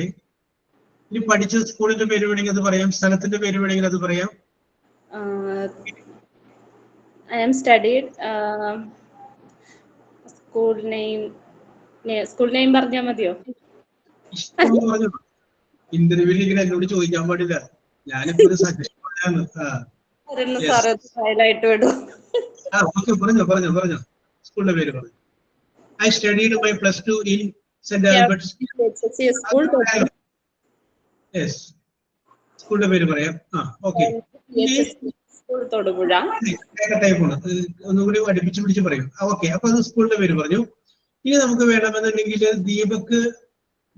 ഇനി പഠിച്ച സ്കൂളിന്റെ പേര് വേണമെങ്കിൽ അത് പറയാം, സ്ഥലത്തിന്റെ പേര് വേണമെങ്കിൽ അത് പറയാം. I am studied school name പറഞ്ഞാൽ മതിയോ? ഇന്റർവ്യൂവിൽ ഇങ്ങനെ എന്നോട് ചോദിക്കാൻ പാടില്ല. ഞാനിപ്പോ ഒരു സജഷൻ പറയാന്ന്. പറഞ്ഞോ. പറഞ്ഞോ സ്കൂളിന്റെ പേര് പറഞ്ഞു. I studied my +2 in St. Albert's. School Yes. സ്കൂളിന്റെ പേര് പറയാം. ഓക്കെ. സ്കൂൾ തൊടുപുഴ. ടൈപ്പാണ്, ഒന്നുകൂടി അടുപ്പിച്ച് പിടിച്ച് പറയും. ഓക്കെ, അപ്പൊ അത് സ്കൂളിന്റെ പേര് പറഞ്ഞു. ഇനി നമുക്ക് വേണമെന്നുണ്ടെങ്കിൽ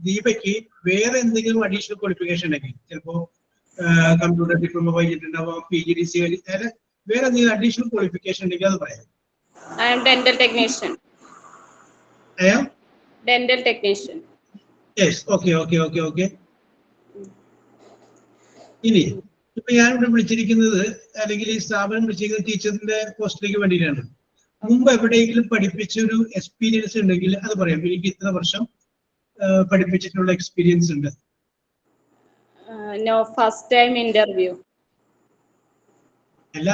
ദീപയ്ക്ക് വേറെ എന്തെങ്കിലും അഡീഷണൽ ക്വാളിഫിക്കേഷൻ ഉണ്ടെങ്കിൽ, ചിലപ്പോ കമ്പ്യൂട്ടർ ഡിപ്ലോമ കഴിഞ്ഞിട്ടുണ്ടാവാം, PGDC വേറെ എന്തെങ്കിലും അഡീഷണൽ ക്വാളിഫിക്കേഷൻ ഉണ്ടെങ്കിൽ അത് പറയാം. I am dental technician. I am dental technician. Yes. Okay. ഇനി ഇപ്പൊ ഞാനിവിടെ വിളിച്ചിരിക്കുന്നത്, അല്ലെങ്കിൽ ഈ സ്ഥാപനം വിളിച്ചിരിക്കുന്നത് ടീച്ചറിന്റെ പോസ്റ്റിലേക്ക് വേണ്ടിയിട്ടാണ്. മുമ്പ് എവിടെയെങ്കിലും പഠിപ്പിച്ചൊരു എക്സ്പീരിയൻസ് ഉണ്ടെങ്കിൽ അത് പറയാം. എനിക്ക് ഇത്ര വർഷം പഠിപ്പിച്ചിട്ടുള്ള എക്സ്പീരിയൻസ് ഉണ്ട്. No, first time interview. അല്ല,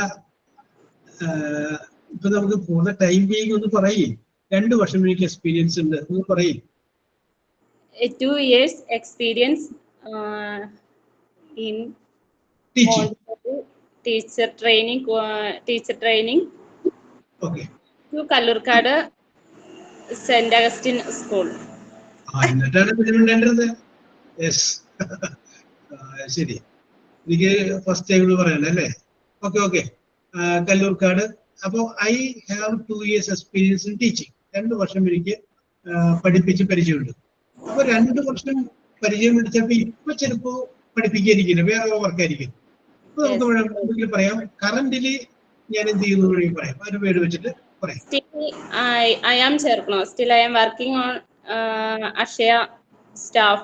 ഇപ്പൊ നമുക്ക് പോകുന്ന ടൈം ബീങ് ഒന്ന് പറയും. 2 വർഷം എനിക്ക് എക്സ്പീരിയൻസ് ഉണ്ട് എന്ന് പറയും. 2 years experience in teacher training. Okay. To Kallurkad St. Augustine School. Yes. ശരി, എനിക്ക് ഫസ്റ്റ് ടൈം പറയണ്ട അല്ലേ? ഓക്കെ. കല്ലൂർക്കാട്. അപ്പോ I have 2 years experience in teaching. 2 വർഷം എനിക്ക് പഠിപ്പിച്ച് പരിചയമുണ്ട്. അപ്പൊ 2 വർഷം പരിചയം പിടിച്ചപ്പോ ഇപ്പൊ ചിലപ്പോ പഠിപ്പിക്കാതിരിക്കില്ല, വേറെ വർക്കായിരിക്കും. അപ്പൊ നമുക്ക് വേണമെങ്കിൽ പറയാം കറന്റില് ഞാൻ എന്ത് ചെയ്യുന്നു പറയാം. ഒരു പേര് വെച്ചിട്ട് പറയാം. I am ചേർക്കണോ? Still I am working on Akshaya staff.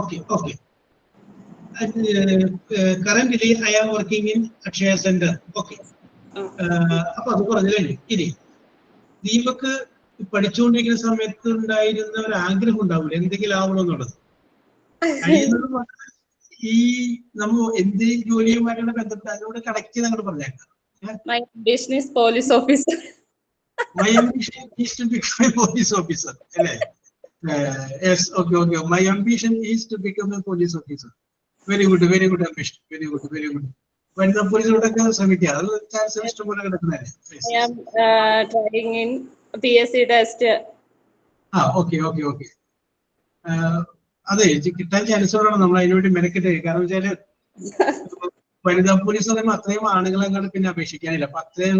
Okay. Currently I am working in Akshaya Center. Okay. അപ്പൊ അത് പറഞ്ഞു കഴിഞ്ഞു. ഇനി ദീപക്ക് പഠിച്ചുകൊണ്ടിരിക്കുന്ന സമയത്ത് ഉണ്ടായിരുന്ന ഒരു ആഗ്രഹം ഉണ്ടാവില്ല എന്തെങ്കിലും ആവണമെന്നുള്ളത്. ഈ നമ്മ എന്ത് ജോലിയുമായിട്ടുള്ള ബന്ധപ്പെട്ട് അതിനോട് കണക്ട് ചെയ്ത് അങ്ങോട്ട് പറഞ്ഞേക്കാം. My ambition is police officer. My ambition is to become a police officer. Yes, okay. My ambition is to become a police officer. Very good ambition. Very good. When the police would ശ്രമിക്കുക, അത് chance ഇഷ്ടംപോലെ കിടക്കുന്നതല്ലേ. I am trying in PSC test. Okay. അതെ, കിട്ടാൻ chance വേണം. നമ്മൾ അതിനുവേണ്ടി മെനക്കെട്ട്. കാരണം വെച്ചാല് വനിതാ പോലീസ് പറയുമ്പോൾ അത്രയും ആണുങ്ങളെ അങ്ങോട്ട് പിന്നെ അപേക്ഷിക്കാനില്ല. അപ്പൊ അത്രയും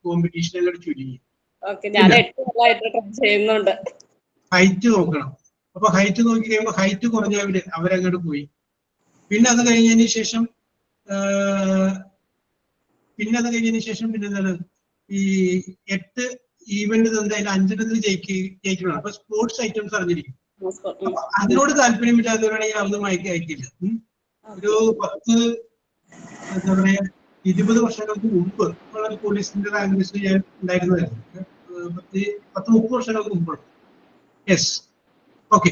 കോമ്പറ്റീഷൻ എല്ലാം ചുരുങ്ങി. ഹൈറ്റ് നോക്കണം. അപ്പൊ ഹൈറ്റ് നോക്കി കഴിയുമ്പോൾ ഹൈറ്റ് കുറഞ്ഞവര് അവരങ്ങോട്ട് പോയി. പിന്നെ അത് കഴിഞ്ഞതിന് ശേഷം പിന്നെന്താണ് ഈ 8 ഈവന്റ് അതിൽ 5 ജയിക്കണം. അപ്പൊ സ്പോർട്സ് ഐറ്റംസ് അറിഞ്ഞിരിക്കും. അപ്പൊ അതിനോട് താല്പര്യമില്ലാത്തവരാണെങ്കിൽ അതൊന്നും അയക്കില്ല. ഒരു 20 വർഷങ്ങൾക്ക് മുമ്പ് ഉള്ള പോലീസിന്റെ റാങ്ക് ലിസ്റ്റ് ഞാൻ ഉണ്ടായിരുന്നതായിരുന്നു. 30 വർഷങ്ങൾക്ക് മുമ്പ്. Yes, okay.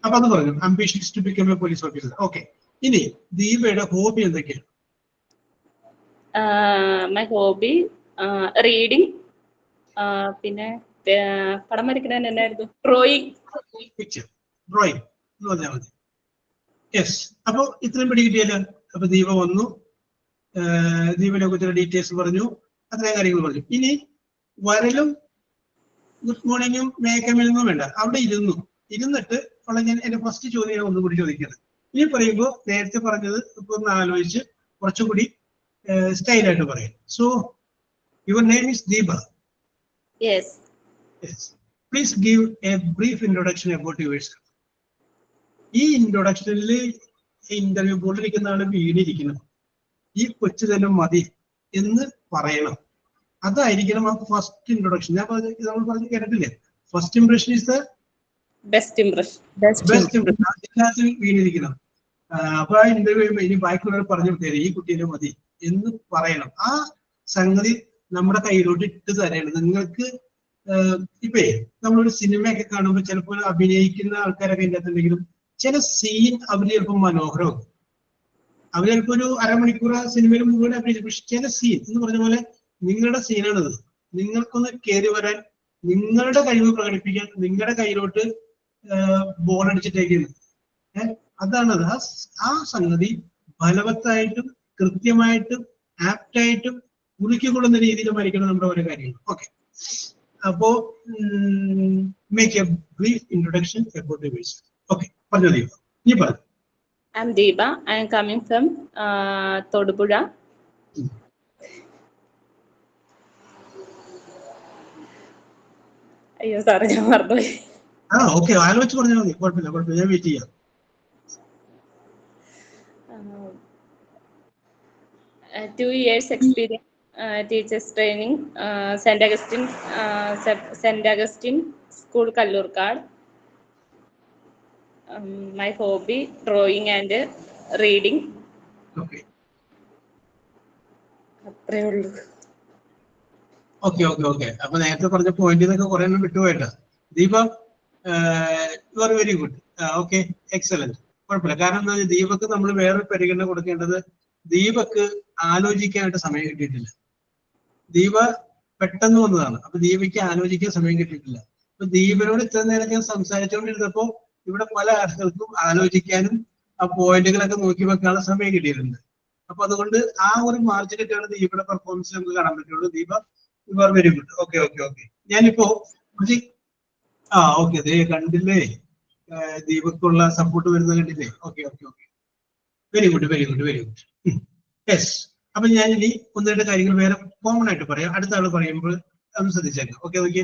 അപ്പൊ അത് പറഞ്ഞു, ambition is to become a police officer. Okay. ഇനി ദീപയുടെ ഹോബി എന്തൊക്കെയാണ്? My hobby reading. പിന്നെ പടം വരയ്ക്കാൻ എന്നായിരുന്നു? ഡ്രോയിങ് എന്ന് പറഞ്ഞാൽ മതി. യെസ്. അപ്പൊ ഇത്രയും പിടി കിട്ടിയല്ലോ. അപ്പൊ ദീപ വന്നു, ദീപനെ കുറിച്ചുള്ള ഡീറ്റെയിൽസ് പറഞ്ഞു, അത്രയും കാര്യങ്ങൾ പറഞ്ഞു. ഇനി വരലും ഗുഡ് മോർണിംഗും മേക്കമിലൊന്നും വേണ്ട, അവിടെ ഇരുന്നിട്ട് ഉള്ള ഞാൻ എന്റെ ഫസ്റ്റ് ചോദ്യം ഒന്നുകൂടി ചോദിക്കുന്നത്. ഇനി പറയുമ്പോൾ നേരത്തെ പറഞ്ഞത് ഇപ്പൊ ഒന്ന് ആലോചിച്ച് കുറച്ചുകൂടി സ്റ്റൈലായിട്ട് പറയാം. So your name is Deepa. Yes. Please give a brief introduction about yourself. ഈ ഇൻട്രൊഡക്ഷനിൽ ഇന്റർവ്യൂ ബോർഡിലിരിക്കുന്ന ആള് വീണിരിക്കണം, ഈ കൊച്ചു തന്നെ മതി എന്ന് പറയണം. അതായിരിക്കണം ആ ഫസ്റ്റ് ഇൻട്രൊഡക്ഷൻ. നമ്മൾ പറഞ്ഞ് കേട്ടിട്ടില്ലേ, first impression is the best impression. അതിനകത്ത് വീണിരിക്കണം. അപ്പൊ ആ ഇന്റർവ്യൂ ഇനി ബാക്കിയുള്ളവർ പറഞ്ഞു തരും ഈ കുട്ടീനെ മതി എന്ന് പറയണം. ആ സംഗതി നമ്മുടെ കയ്യിലോട്ട് ഇട്ട് തരണം. നിങ്ങൾക്ക് ഇപ്പേ നമ്മളൊരു സിനിമയൊക്കെ കാണുമ്പോൾ ചിലപ്പോൾ അഭിനയിക്കുന്ന ആൾക്കാരൊക്കെ ഇതിൻ്റെ അകത്തുണ്ടെങ്കിലും ചില സീൻ അവർ ചിലപ്പോൾ മനോഹരമാകും. അവർ ചിലപ്പോൾ ഒരു അരമണിക്കൂർ ആ സിനിമയിൽ മുഴുവൻ അഭിനയിക്കും. പക്ഷെ ചില സീൻ എന്ന് പറഞ്ഞ പോലെ നിങ്ങളുടെ സീനാണിത്. നിങ്ങൾക്കൊന്ന് കയറി വരാൻ, നിങ്ങളുടെ കഴിവ് പ്രകടിപ്പിക്കാൻ നിങ്ങളുടെ കയ്യിലോട്ട് ബോൾ അടിച്ചിട്ടേക്കുന്നത്. അതാണത്. ആ സംഗതി ഫലവത്തായിട്ടും കൃത്യമായിട്ടും ആപ്റ്റായിട്ടും ഉരുക്കിക്കൊള്ളുന്ന രീതിയിൽ മരിക്കണം നമ്മുടെ ഓരോ കാര്യങ്ങൾ. ഓക്കെ, അപ്പോ make a brief introduction about the verse. Okay, പറഞ്ഞു ദീപ. നീ പറഞ്ഞു. I'm Deepa. I am coming from Todupuzha. അയ്യോ സാറേ ഞാൻ മറന്നുപോയി. ഓക്കെ, ആലോചിച്ച് പറഞ്ഞാൽ മതി, കുഴപ്പമില്ല കുഴപ്പമില്ല, ഞാൻ വെയിറ്റ് ചെയ്യാം. 2 years experience, teachers training, St. Augustine School, Kallurkad. My hobby, drawing and reading. Okay അത്രേ ഉള്ളൂ. ഓക്കെ ഓക്കെ ഓക്കെ അപ്പൊ നേരത്തെ പറഞ്ഞ പോയിന്റിൽ നിന്നൊക്കെ കുറെ എണ്ണം വിട്ടുപോയിട്ടാ. Deepa, you are very good. Okay, excellent. കുഴപ്പമില്ല. കാരണം എന്താ, ദീപക്ക് നമ്മൾ വേറെ പരിഗണന കൊടുക്കേണ്ടത്, ദീപക്ക് ആലോചിക്കാനായിട്ട് സമയം കിട്ടിയിട്ടില്ല. ദീപ പെട്ടെന്ന് വന്നതാണ്. അപ്പൊ ദീപയ്ക്ക് ആലോചിക്കാൻ സമയം കിട്ടിയിട്ടില്ല. അപ്പൊ ദീപനോട് ഇത്ര നേരം ഞാൻ സംസാരിച്ചുകൊണ്ടിരുന്നപ്പോ ഇവിടെ പല ആളുകൾക്കും ആലോചിക്കാനും ആ പോയിന്റുകളൊക്കെ നോക്കി വെക്കാനുള്ള സമയം കിട്ടിയിട്ടുണ്ട്. അപ്പൊ അതുകൊണ്ട് ആ ഒരു മാർജിനൊക്കെയാണ് ദീപയുടെ പെർഫോമൻസ് നമുക്ക് കാണാൻ പറ്റുള്ളൂ. Deepa, you are very good. Okay okay okay ഞാനിപ്പോ ഓക്കെ, അതേ കണ്ടില്ലേ, ദീപക്കുള്ള സപ്പോർട്ട് വരുന്നത് കണ്ടില്ലേ. Okay okay okay very good very good very good. Yes, അപ്പൊ ഞാൻ ഇനി ഒന്ന് രണ്ട് കാര്യങ്ങൾ വേറെ കോമൺ ആയിട്ട് പറയാം. അടുത്ത ആൾ പറയുമ്പോൾ ഒന്ന് ശ്രദ്ധിച്ചേക്കാം. ഓക്കെ ഓക്കെ,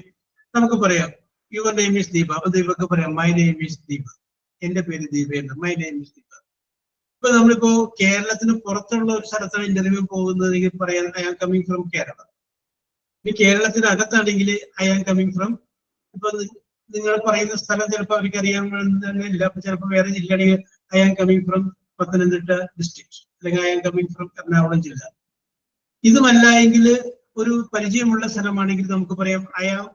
നമുക്ക് പറയാം യുവർ നെയിം ഈസ് ദീപ. അപ്പൊ ദീപക്ക് പറയാം മൈ നെയിം ഈസ് ദീപ. എന്റെ പേര് ദീപ എന്ന്. My name is Deepa. ഇപ്പൊ നമ്മളിപ്പോ കേരളത്തിന് പുറത്തുള്ള ഒരു സ്ഥലത്താണ് ഇന്റർവ്യൂ പോകുന്നതെങ്കിൽ പറയാം I am coming from Kerala. ഇനി കേരളത്തിനകത്താണെങ്കിൽ ഐ ആം കമ്മിങ് ഫ്രം, ഇപ്പൊ നിങ്ങൾ പറയുന്ന സ്ഥലം ചിലപ്പോൾ അവർക്ക് അറിയാമെന്നില്ല. അപ്പൊ ചിലപ്പോൾ വേറെ ജില്ലയാണെങ്കിൽ I am coming from Pathanamthitta district, അല്ലെങ്കിൽ I am coming from Ernakulam ജില്ല. ഇതുമല്ല എങ്കിൽ ഒരു പരിചയമുള്ള സ്ഥലമാണെങ്കിൽ നമുക്ക് പറയാം I am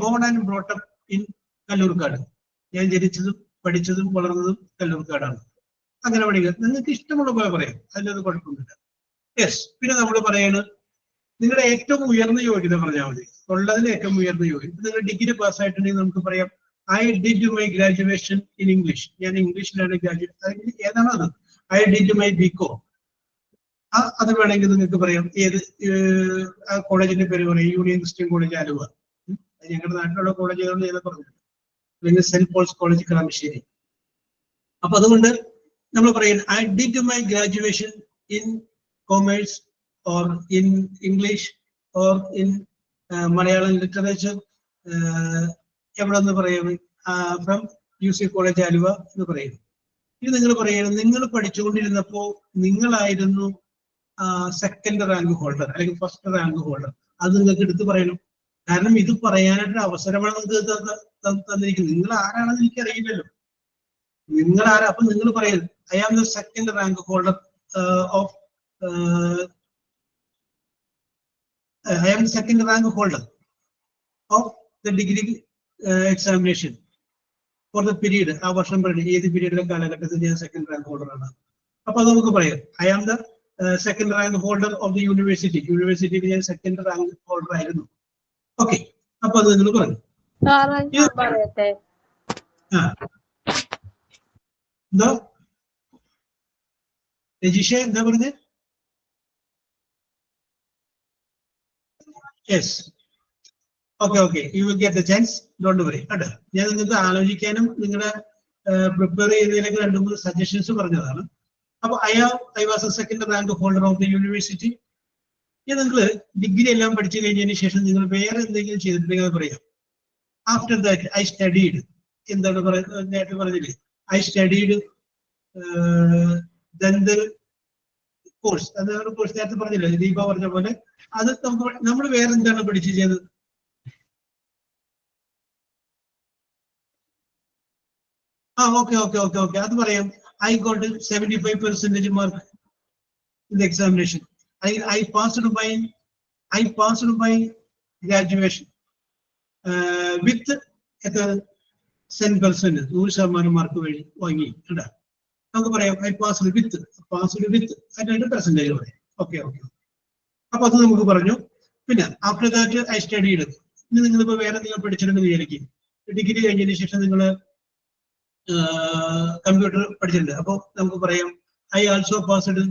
born and brought up in Kalloorkad. ഞാൻ ജനിച്ചതും പഠിച്ചതും വളർന്നതും കല്ലൂർക്കാടാണ്. അങ്ങനെ പഠിക്കുക, നിങ്ങൾക്ക് ഇഷ്ടമുള്ള പോലെ പറയാം, അതിലൊന്നും കുഴപ്പമൊന്നുമില്ല. യെസ്, പിന്നെ നമ്മൾ പറയാണ് നിങ്ങളുടെ ഏറ്റവും ഉയർന്ന യോഗ്യത പറഞ്ഞാൽ മതി. ഉള്ളതിന് ഏറ്റവും ഉയർന്ന യോഗ്യത. നിങ്ങൾ ഡിഗ്രി പാസ്സായിട്ടുണ്ടെങ്കിൽ നമുക്ക് പറയാം I did my graduation in English. ഞാൻ ഇംഗ്ലീഷിലാണ് ഗ്രാജുവേറ്റ്. ഏതാണോ അത്, ഐ ഡിഡ് മൈ ബികോം. അത് വേണമെങ്കിൽ നിങ്ങൾക്ക് പറയാം. ഏത് ആ കോളേജിന്റെ പേര് പറയും, യൂണിയൻ ക്രിസ്ത്യൻ കോളേജ് ആലുവ. ഞങ്ങളുടെ നാട്ടിലുള്ള കോളേജ് ഏതാണെന്ന് ഞാൻ പറഞ്ഞു. അല്ലെങ്കിൽ സെന്റ് പോൾസ് കോളേജ് കളമശ്ശേരി. അപ്പൊ അതുകൊണ്ട് നമ്മൾ പറയുന്നത് I did my graduation in commerce or in English or in Malayalam literature, എവിടെ നിന്ന് പറയുന്നത്, ഫ്രം UC കോളേജ് ആലുവ എന്ന് പറയുന്നു. ഇത് നിങ്ങൾ പറയുന്നത് നിങ്ങൾ പഠിച്ചുകൊണ്ടിരുന്നപ്പോ നിങ്ങളായിരുന്നു സെക്കൻഡ് റാങ്ക് ഹോൾഡർ അല്ലെങ്കിൽ ഫസ്റ്റ് റാങ്ക് ഹോൾഡർ. അത് നിങ്ങൾക്ക് എടുത്ത് പറയണം. കാരണം ഇത് പറയാനായിട്ടൊരു അവസരമാണ് നിങ്ങൾക്ക് തന്നിരിക്കുന്നത്. നിങ്ങൾ ആരാണെന്ന് എനിക്ക് അറിയില്ലല്ലോ. നിങ്ങൾ ആരാ? അപ്പൊ നിങ്ങൾ പറയുന്നത് I am the second rank holder of I am the second rank holder of the degree examination for the period. ആ വർഷം പറയുന്നത് ഏത് പീരീഡിലെ കാലഘട്ടത്തിൽ ഞാൻ സെക്കൻഡ് റാങ്ക് ഹോൾഡർ ആണ്. അപ്പൊ അത് നമുക്ക് പറയാം I am the second rank holder of the university. യൂണിവേഴ്സിറ്റിയിൽ ഞാൻ സെക്കൻഡ് റാങ്ക് ഹോൾഡർ ആയിരുന്നു. ഓക്കെ, അപ്പൊ അത് നിങ്ങൾ പറഞ്ഞു. എന്തോ രജിഷ എന്താ പറഞ്ഞത്? Yes. Okay. You will get the chance. Don't worry. കേട്ടോ, ഞാൻ നിങ്ങൾക്ക് ആലോചിക്കാനും നിങ്ങളുടെ പ്രിപ്പയർ ചെയ്യുന്നതിലേക്ക് 2-3 സജഷൻസ് പറഞ്ഞതാണ്. അപ്പൊ I was A second rank holder of the university. ഞാൻ നിങ്ങൾ ഡിഗ്രി എല്ലാം പഠിച്ചു കഴിഞ്ഞതിന് ശേഷം നിങ്ങൾ വേറെ എന്തെങ്കിലും ചെയ്തിട്ടുണ്ടെങ്കിൽ അത് പറയാം. After that I studied. എന്താണ് പറയുന്നത്, നേരത്തെ പറഞ്ഞില്ലേ, ഐ സ്റ്റഡീഡ് ദന്തൽ കോഴ്സ്. അതൊരു കോഴ്സ് നേരത്തെ പറഞ്ഞില്ലേ, ദീപ പറഞ്ഞ പോലെ. അത് നമ്മൾ വേറെ എന്താണ് പഠിച്ചു ചെയ്തത്? ഓക്കെ അത് പറയാം. I got 75% mark in the examination. I passed my graduation with 10%, 100% mark വാങ്ങി. കേട്ടാ, നമുക്ക് പറയാം ഐ പാസ്ഡ് വിത്ത് അതിന്റെ പെർസെന്റേജ് പറയാം. ഓക്കെ. അപ്പൊ അത് നമുക്ക് പറഞ്ഞു. പിന്നെ ആഫ്റ്റർ ദാറ്റ് ഐ സ്റ്റഡീഡ്. ഇനി നിങ്ങളിപ്പോ വേറെ നിങ്ങൾ പഠിച്ചിട്ടുണ്ടെന്ന് വിചാരിക്കും. ഡിഗ്രി കഴിഞ്ഞതിന് ശേഷം നിങ്ങൾ കമ്പ്യൂട്ടർ പഠിച്ചിട്ടുണ്ട്. അപ്പൊ നമുക്ക് പറയാം I also passed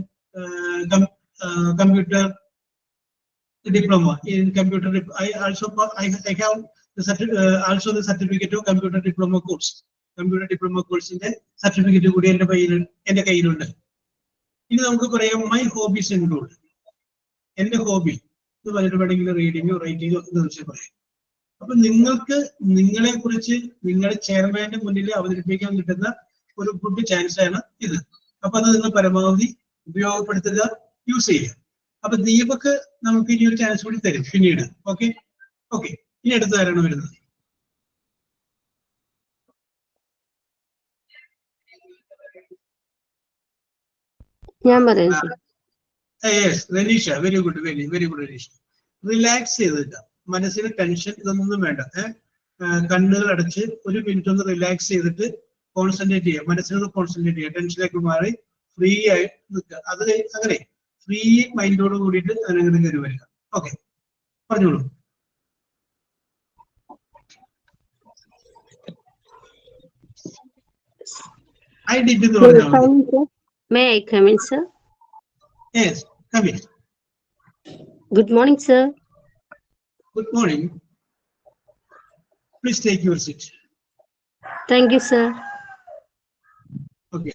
computer diploma in computer. I also I have also the certificate of computer diploma course. Computer diploma course in the certificate കൂടി എൻ്റെ കയ്യിലുണ്ട്. ഇനി നമുക്ക് പറയാം മൈ ഹോബീസ് ഇൻക്ലൂഡ്. എന്റെ ഹോബി എന്ന് പറഞ്ഞിട്ട് വേണമെങ്കിൽ റീഡിങ്ങോ റൈറ്റിങ്ങോ എന്ന് വെച്ചാൽ പറയാം. അപ്പൊ നിങ്ങൾക്ക് നിങ്ങളെ കുറിച്ച് നിങ്ങളുടെ ചെയർമാന്റെ മുന്നിൽ അവതരിപ്പിക്കാൻ കിട്ടുന്ന ഒരു ഗുഡ് ചാൻസ് ആണ് ഇത്. അപ്പൊ അത് നിങ്ങൾ പരമാവധി ഉപയോഗപ്പെടുത്തുക, യൂസ് ചെയ്യുക. അപ്പൊ ദീപക് നമുക്ക് ഇനി ഒരു ചാൻസ് കൂടി തരും പിന്നീട്. ഓക്കെ ഓക്കെ, ഇനി അടുത്തതാരാണ് വരുന്നത്? ഞാൻ പറയാം sir. Yes, Ranisha. Very good, very good Ranisha. Relax ചെയ്തിട്ട് മനസ്സിന് ടെൻഷൻ ഇതൊന്നും വേണ്ട. കണ്ണുകൾ അടച്ച് ഒരു മിനിറ്റ് ഒന്ന് റിലാക്സ് ചെയ്തിട്ട് കോൺസെൻട്രേറ്റ് ചെയ്യുക, മനസ്സിനൊന്ന് കോൺസെൻട്രേറ്റ് ചെയ്യുക, ടെൻഷനിലേക്ക് മാറി ഫ്രീ ആയി നിൽക്കുക. അത് അങ്ങനെ ഫ്രീ മൈൻഡോട് കൂടിയിട്ട് അതിനങ്ങനെ കയറി വരിക. ഓക്കെ, പറഞ്ഞോളൂ. I did എന്ന് പറഞ്ഞാൽ മതി. May I come in, sir? Yes, come in. Good morning, sir. Good morning. Please take your seat. Thank you, sir. Okay.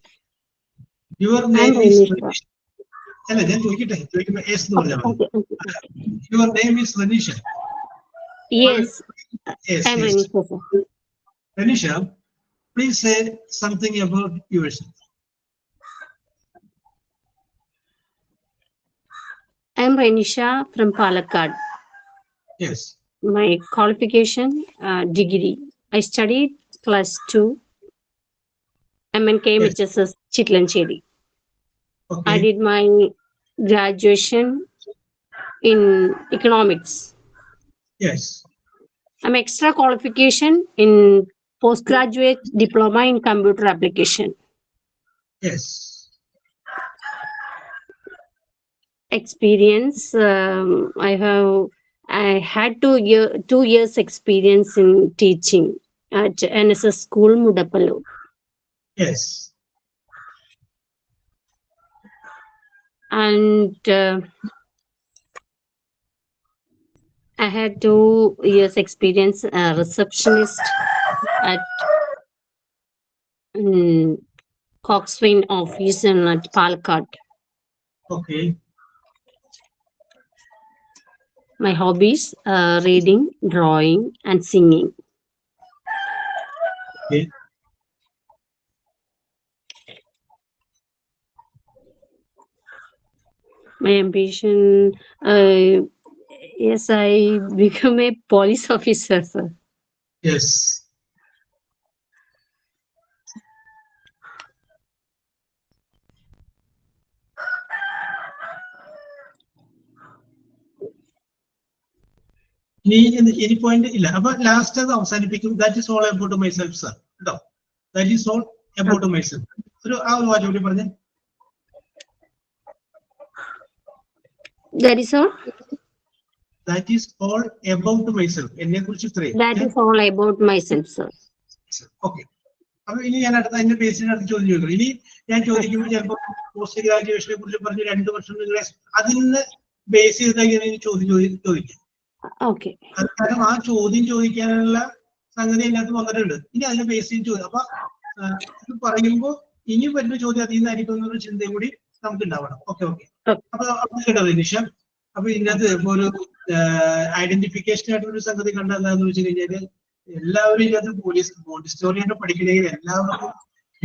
Your name is Ranisha. അല്ല, ഞാൻ ചോദിക്കുമ്പോ yes എന്ന് പറഞ്ഞാൽ മതി. Your name is Ranisha. Yes, Yes, I'm yes. Ranisha, sir. Ranisha, please say something about yourself. I'm Ranisha from Palakkad. Yes. My qualification, degree. I studied class 2, MNK HSS Chitlancheri. Okay. I did my graduation in economics. Yes. I'm extra qualification in postgraduate diploma in computer application. Yes. Experience, I had 2 years experience in teaching at NSS school Mudapalu. Yes. And I had 2 years experience receptionist at Coxswain office and at Palakkad. Okay. My hobbies, reading, drawing, and singing. Okay. My ambition, yes, I become a police officer, sir. Yes. ഇനി point ഇല്ല. അപ്പൊ last അത് അവസാനിപ്പിക്കും. That is all about myself sir. കേട്ടോ, that is all about myself. ഒരു വാചകം കൂടി പറഞ്ഞേ. That is all. That is all about myself. എന്നെ കുറിച്ച് ഇത്രയും. That is all about myself, sir. Okay. അപ്പൊ ഇനി ഞാൻ അടുത്ത അതിന്റെ ബേസിന് അടുത്ത് ചോദ്യം ചോദിക്കും. ഇനി ഞാൻ ചോദിക്കുമ്പോൾ ചിലപ്പോൾ പോസ്റ്റ് ഗ്രാജുവേഷനെ കുറിച്ച് പറഞ്ഞ് 2 വർഷം നിങ്ങളെ അതിന് ബേസ് ചെയ്തിട്ടാണ് ചോദിക്കും. Okay. കാരണം ആ ചോദ്യം ചോദിക്കാനുള്ള സംഗതി അതിനകത്ത് വന്നിട്ടുണ്ട്. ഇനി അതിനെ ബേസ് ചെയ്ത് ചോദ്യം. അപ്പൊ ഇത് പറയുമ്പോൾ ഇനി വരുന്ന ചോദ്യം അതിൽ നിന്നായിരിക്കും എന്നൊരു ചിന്തയും കൂടി നമുക്ക് ഉണ്ടാവണം. Okay okay. അപ്പൊ കേട്ടത് നിഷ. അപ്പൊ ഇതിനകത്ത് ഇപ്പൊ ഒരു ഐഡന്റിഫിക്കേഷൻ ആയിട്ടൊരു സംഗതി കണ്ടെന്താന്ന് വെച്ച് കഴിഞ്ഞാല് എല്ലാവരും ഇതിനകത്ത് പോലീസ് ഹിസ്റ്റോറിയായിട്ട് പഠിക്കണമെങ്കിൽ എല്ലാവർക്കും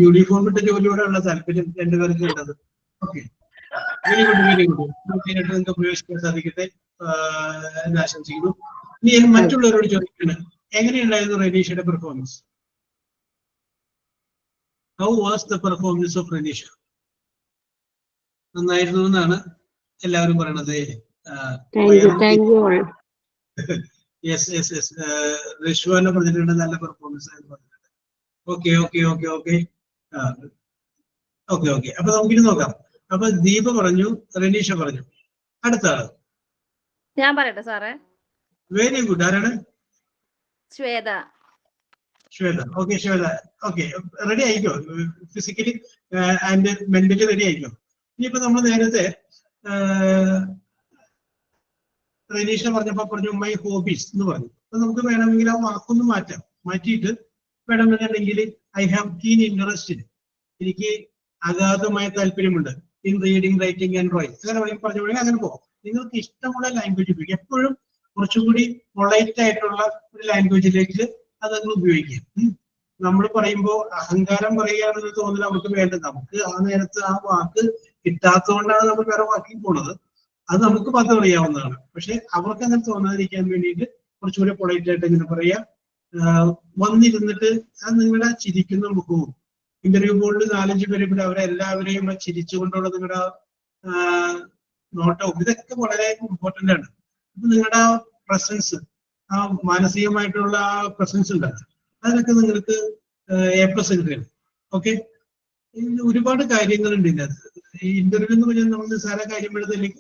യൂണിഫോം ഇട്ട ജോലിയോടുള്ള താല്പര്യം രണ്ടുപേർക്ക് ഉണ്ടത്. Okay, very good very good. ഇതിനായിട്ട് നിങ്ങൾക്ക് പ്രവേശിക്കാൻ സാധിക്കട്ടെ എന്ന് ആശംസിക്കുന്നു. ഇനി ഞാൻ മറ്റുള്ളവരോട് ചോദിക്കുന്നത്, എങ്ങനെയുണ്ടായിരുന്നു റനീഷയുടെ performance? How was the performance of Ranisha? നന്നായിരുന്നു എന്നാണ് എല്ലാവരും പറയണത്. Yes yes yes. റിഷ്വാനെ പറഞ്ഞിട്ടുണ്ട് നല്ല പെർഫോമൻസ് ആയിരുന്നു പറഞ്ഞിട്ടുണ്ട്. Okay okay okay okay okay okay. അപ്പൊ നമുക്കിനി നോക്കാം. അപ്പൊ ദീപ പറഞ്ഞു, റനീഷ പറഞ്ഞു. അടുത്ത ആള് ഞാൻ പറയട്ടെ സാറേ? Very good. ആരാണ്? Shweta. Shweta. Okay Shweta. Okay, ready ആയിക്കോ? ഫിസിക്കലി ആൻഡ് മെന്റലി റെഡി ആയിക്കോ? ഇനിയിപ്പോ നമ്മൾ നേരത്തെ റെനീഷ പറഞ്ഞപ്പോ പറഞ്ഞു മൈ ഹോബീസ് എന്ന് പറഞ്ഞു. അപ്പൊ നമുക്ക് വേണമെങ്കിൽ ആ വാക്കൊന്ന് മാറ്റിയിട്ട് വേണമെന്നുണ്ടെങ്കിൽ ഐ ഹാവ് കീൻ ഇൻട്രസ്റ്റ്, എനിക്ക് അഗാധമായ താല്പര്യമുണ്ട് in reading, writing and drawing. അങ്ങനെ പറഞ്ഞു അങ്ങനെ പോകാം. നിങ്ങൾക്ക് ഇഷ്ടമുള്ള ലാംഗ്വേജ് ഉപയോഗിക്കുക. എപ്പോഴും കുറച്ചുകൂടി പൊളൈറ്റ് ആയിട്ടുള്ള ഒരു ലാംഗ്വേജിലേക്ക് അത് നിങ്ങൾ ഉപയോഗിക്കുക. നമ്മൾ പറയുമ്പോൾ അഹങ്കാരം പറയുകയാണെന്ന് തോന്നുന്നത് നമുക്ക് വേണ്ടത്. നമുക്ക് ആ നേരത്ത് ആ വാക്ക് കിട്ടാത്തതുകൊണ്ടാണ് നമ്മൾ വേറെ വാക്കിൽ പോണത്. അത് നമുക്ക് മാത്രം അറിയാവുന്നതാണ്. പക്ഷെ അവർക്ക് അങ്ങനെ തോന്നാതിരിക്കാൻ വേണ്ടിയിട്ട് കുറച്ചുകൂടി പൊളൈറ്റ് ആയിട്ട് ഇങ്ങനെ പറയാ. വന്നിരുന്നിട്ട് അത് നിങ്ങളുടെ ചിരിക്കുന്ന മുഖവും, ഇന്റർവ്യൂ ബോർഡിൽ 4-5 പേര് ഇവിടെ അവരെല്ലാവരെയും ചിരിച്ചുകൊണ്ടുള്ള നിങ്ങളുടെ നോട്ടവും ഇതൊക്കെ വളരെ ഇമ്പോർട്ടന്റ് ആണ്. അപ്പൊ നിങ്ങളുടെ ആ പ്രസൻസ്, ആ മാനസികമായിട്ടുള്ള ആ പ്രസൻസ് ഉണ്ടാകും, അതിനൊക്കെ നിങ്ങൾക്ക് A+ കിട്ടുകയാണ്. ഓക്കെ, ഒരുപാട് കാര്യങ്ങളുണ്ട് ഇതിനകത്ത്. ഈ ഇന്റർവ്യൂ എന്ന് പറഞ്ഞാൽ നമ്മൾ നിസ്സാര കാര്യം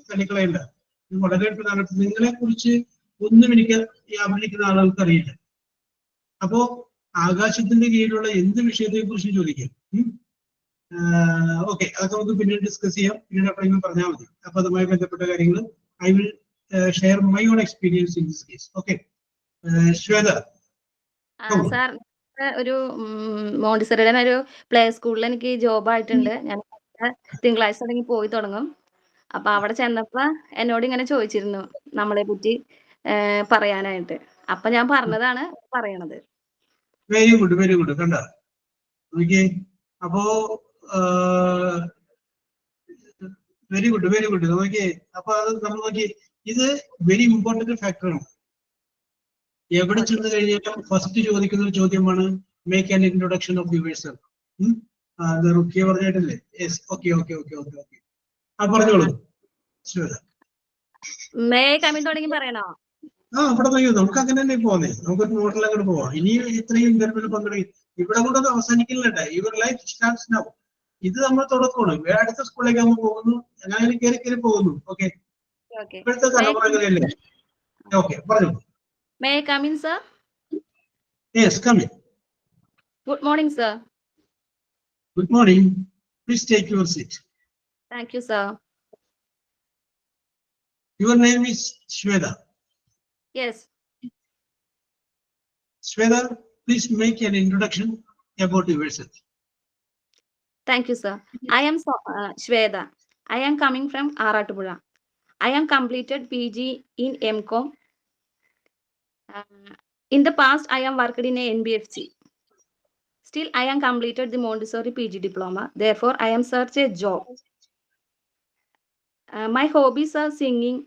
തള്ളിക്കളയല്ല. ഇത് വളരെ പ്രധാനപ്പെട്ട. നിങ്ങളെ കുറിച്ച് ഒന്നും എനിക്ക് ഈ അഭിനയിക്കുന്ന ആളുകൾക്ക് അറിയില്ല. അപ്പോ ആകാശത്തിന്റെ കീഴിലുള്ള എന്ത് വിഷയത്തെ കുറിച്ച് ചോദിക്കാം. ഓക്കെ, അതൊക്കെ നമുക്ക് പിന്നീട് ഡിസ്കസ് ചെയ്യാം. പിന്നീട് എപ്പോഴെങ്കിലും പറഞ്ഞാൽ മതി. അപ്പൊ അതുമായി ബന്ധപ്പെട്ട കാര്യങ്ങൾ I will share my own experience in this case. Okay, Shweta. Sir, ഒരു മോണ്ടിസറിയുടെ ഒരു പ്ലേ സ്കൂളിൽ എനിക്ക് ജോബ് ആയിട്ടുണ്ട്. ഞാൻ തിങ്കളാഴ്ച തുടങ്ങി പോയി തുടങ്ങും. അപ്പൊ അവിടെ ചെന്നപ്പോ എന്നോട് ഇങ്ങനെ ചോദിച്ചിരുന്നു നമ്മളെ പറ്റി പറയാനായിട്ട്. അപ്പൊ ഞാൻ പറഞ്ഞതാണ് പറയണത്. Very good, very good. കണ്ട അപ്പോ വെരി ഗുഡ്, വെരി ഗുഡ്. നോക്കിയേ, അപ്പൊ അത് നമ്മൾ നോക്കി, ഇത് വെരി ഇമ്പോർട്ടന്റ് ഫാക്ടറാണ്. എവിടെ ചെന്ന് കഴിഞ്ഞാലും ഫസ്റ്റ് ചോദിക്കുന്ന ഒരു ചോദ്യമാണ് make an introduction of yourself. അത് റുക്കിയ പറഞ്ഞിട്ടില്ലേ? Yes, okay okay okay okay okay. ആ പറഞ്ഞോളൂ ശ്വേത. മേ കമ്മിൻ തുടങ്ങി പറയണോ? അവിടെ നോക്കിയോ, നമുക്ക് അങ്ങനെ തന്നെ പോന്നേ. നമുക്കൊരു മോഡൽ അങ്ങോട്ട് പോവാം. ഇനി ഇത്രയും ഇന്റർവ്യൂവിൽ പങ്കെടുക്കും. ഇവിടെ കൊണ്ടൊന്നും അവസാനിക്കുന്നില്ല. Your life starts now. ഇത് നമ്മൾ തുടക്കമാണ്. അടുത്ത സ്കൂളിലേക്ക് നമ്മൾ പോകുന്നു, അങ്ങനെ കയറി പോകുന്നു. ഓക്കെ, ഇപ്പോഴത്തെ തലമുറ അങ്ങനെയല്ലേ? ഓക്കെ, പറഞ്ഞു. May I come in, sir? Yes, come in. Good morning, sir. Good morning. Please take your seat. Thank you, sir. Your name is Shweta. Yes. Shweta, please make an introduction about yourself. Thank you, sir. I am Shweta. I am coming from Aratupuzha. I am completed PG in MCom. In the past, I am worked in a NBFC. Still, I am completed the Montessori PG diploma. Therefore, I am search a job. My hobbies are singing,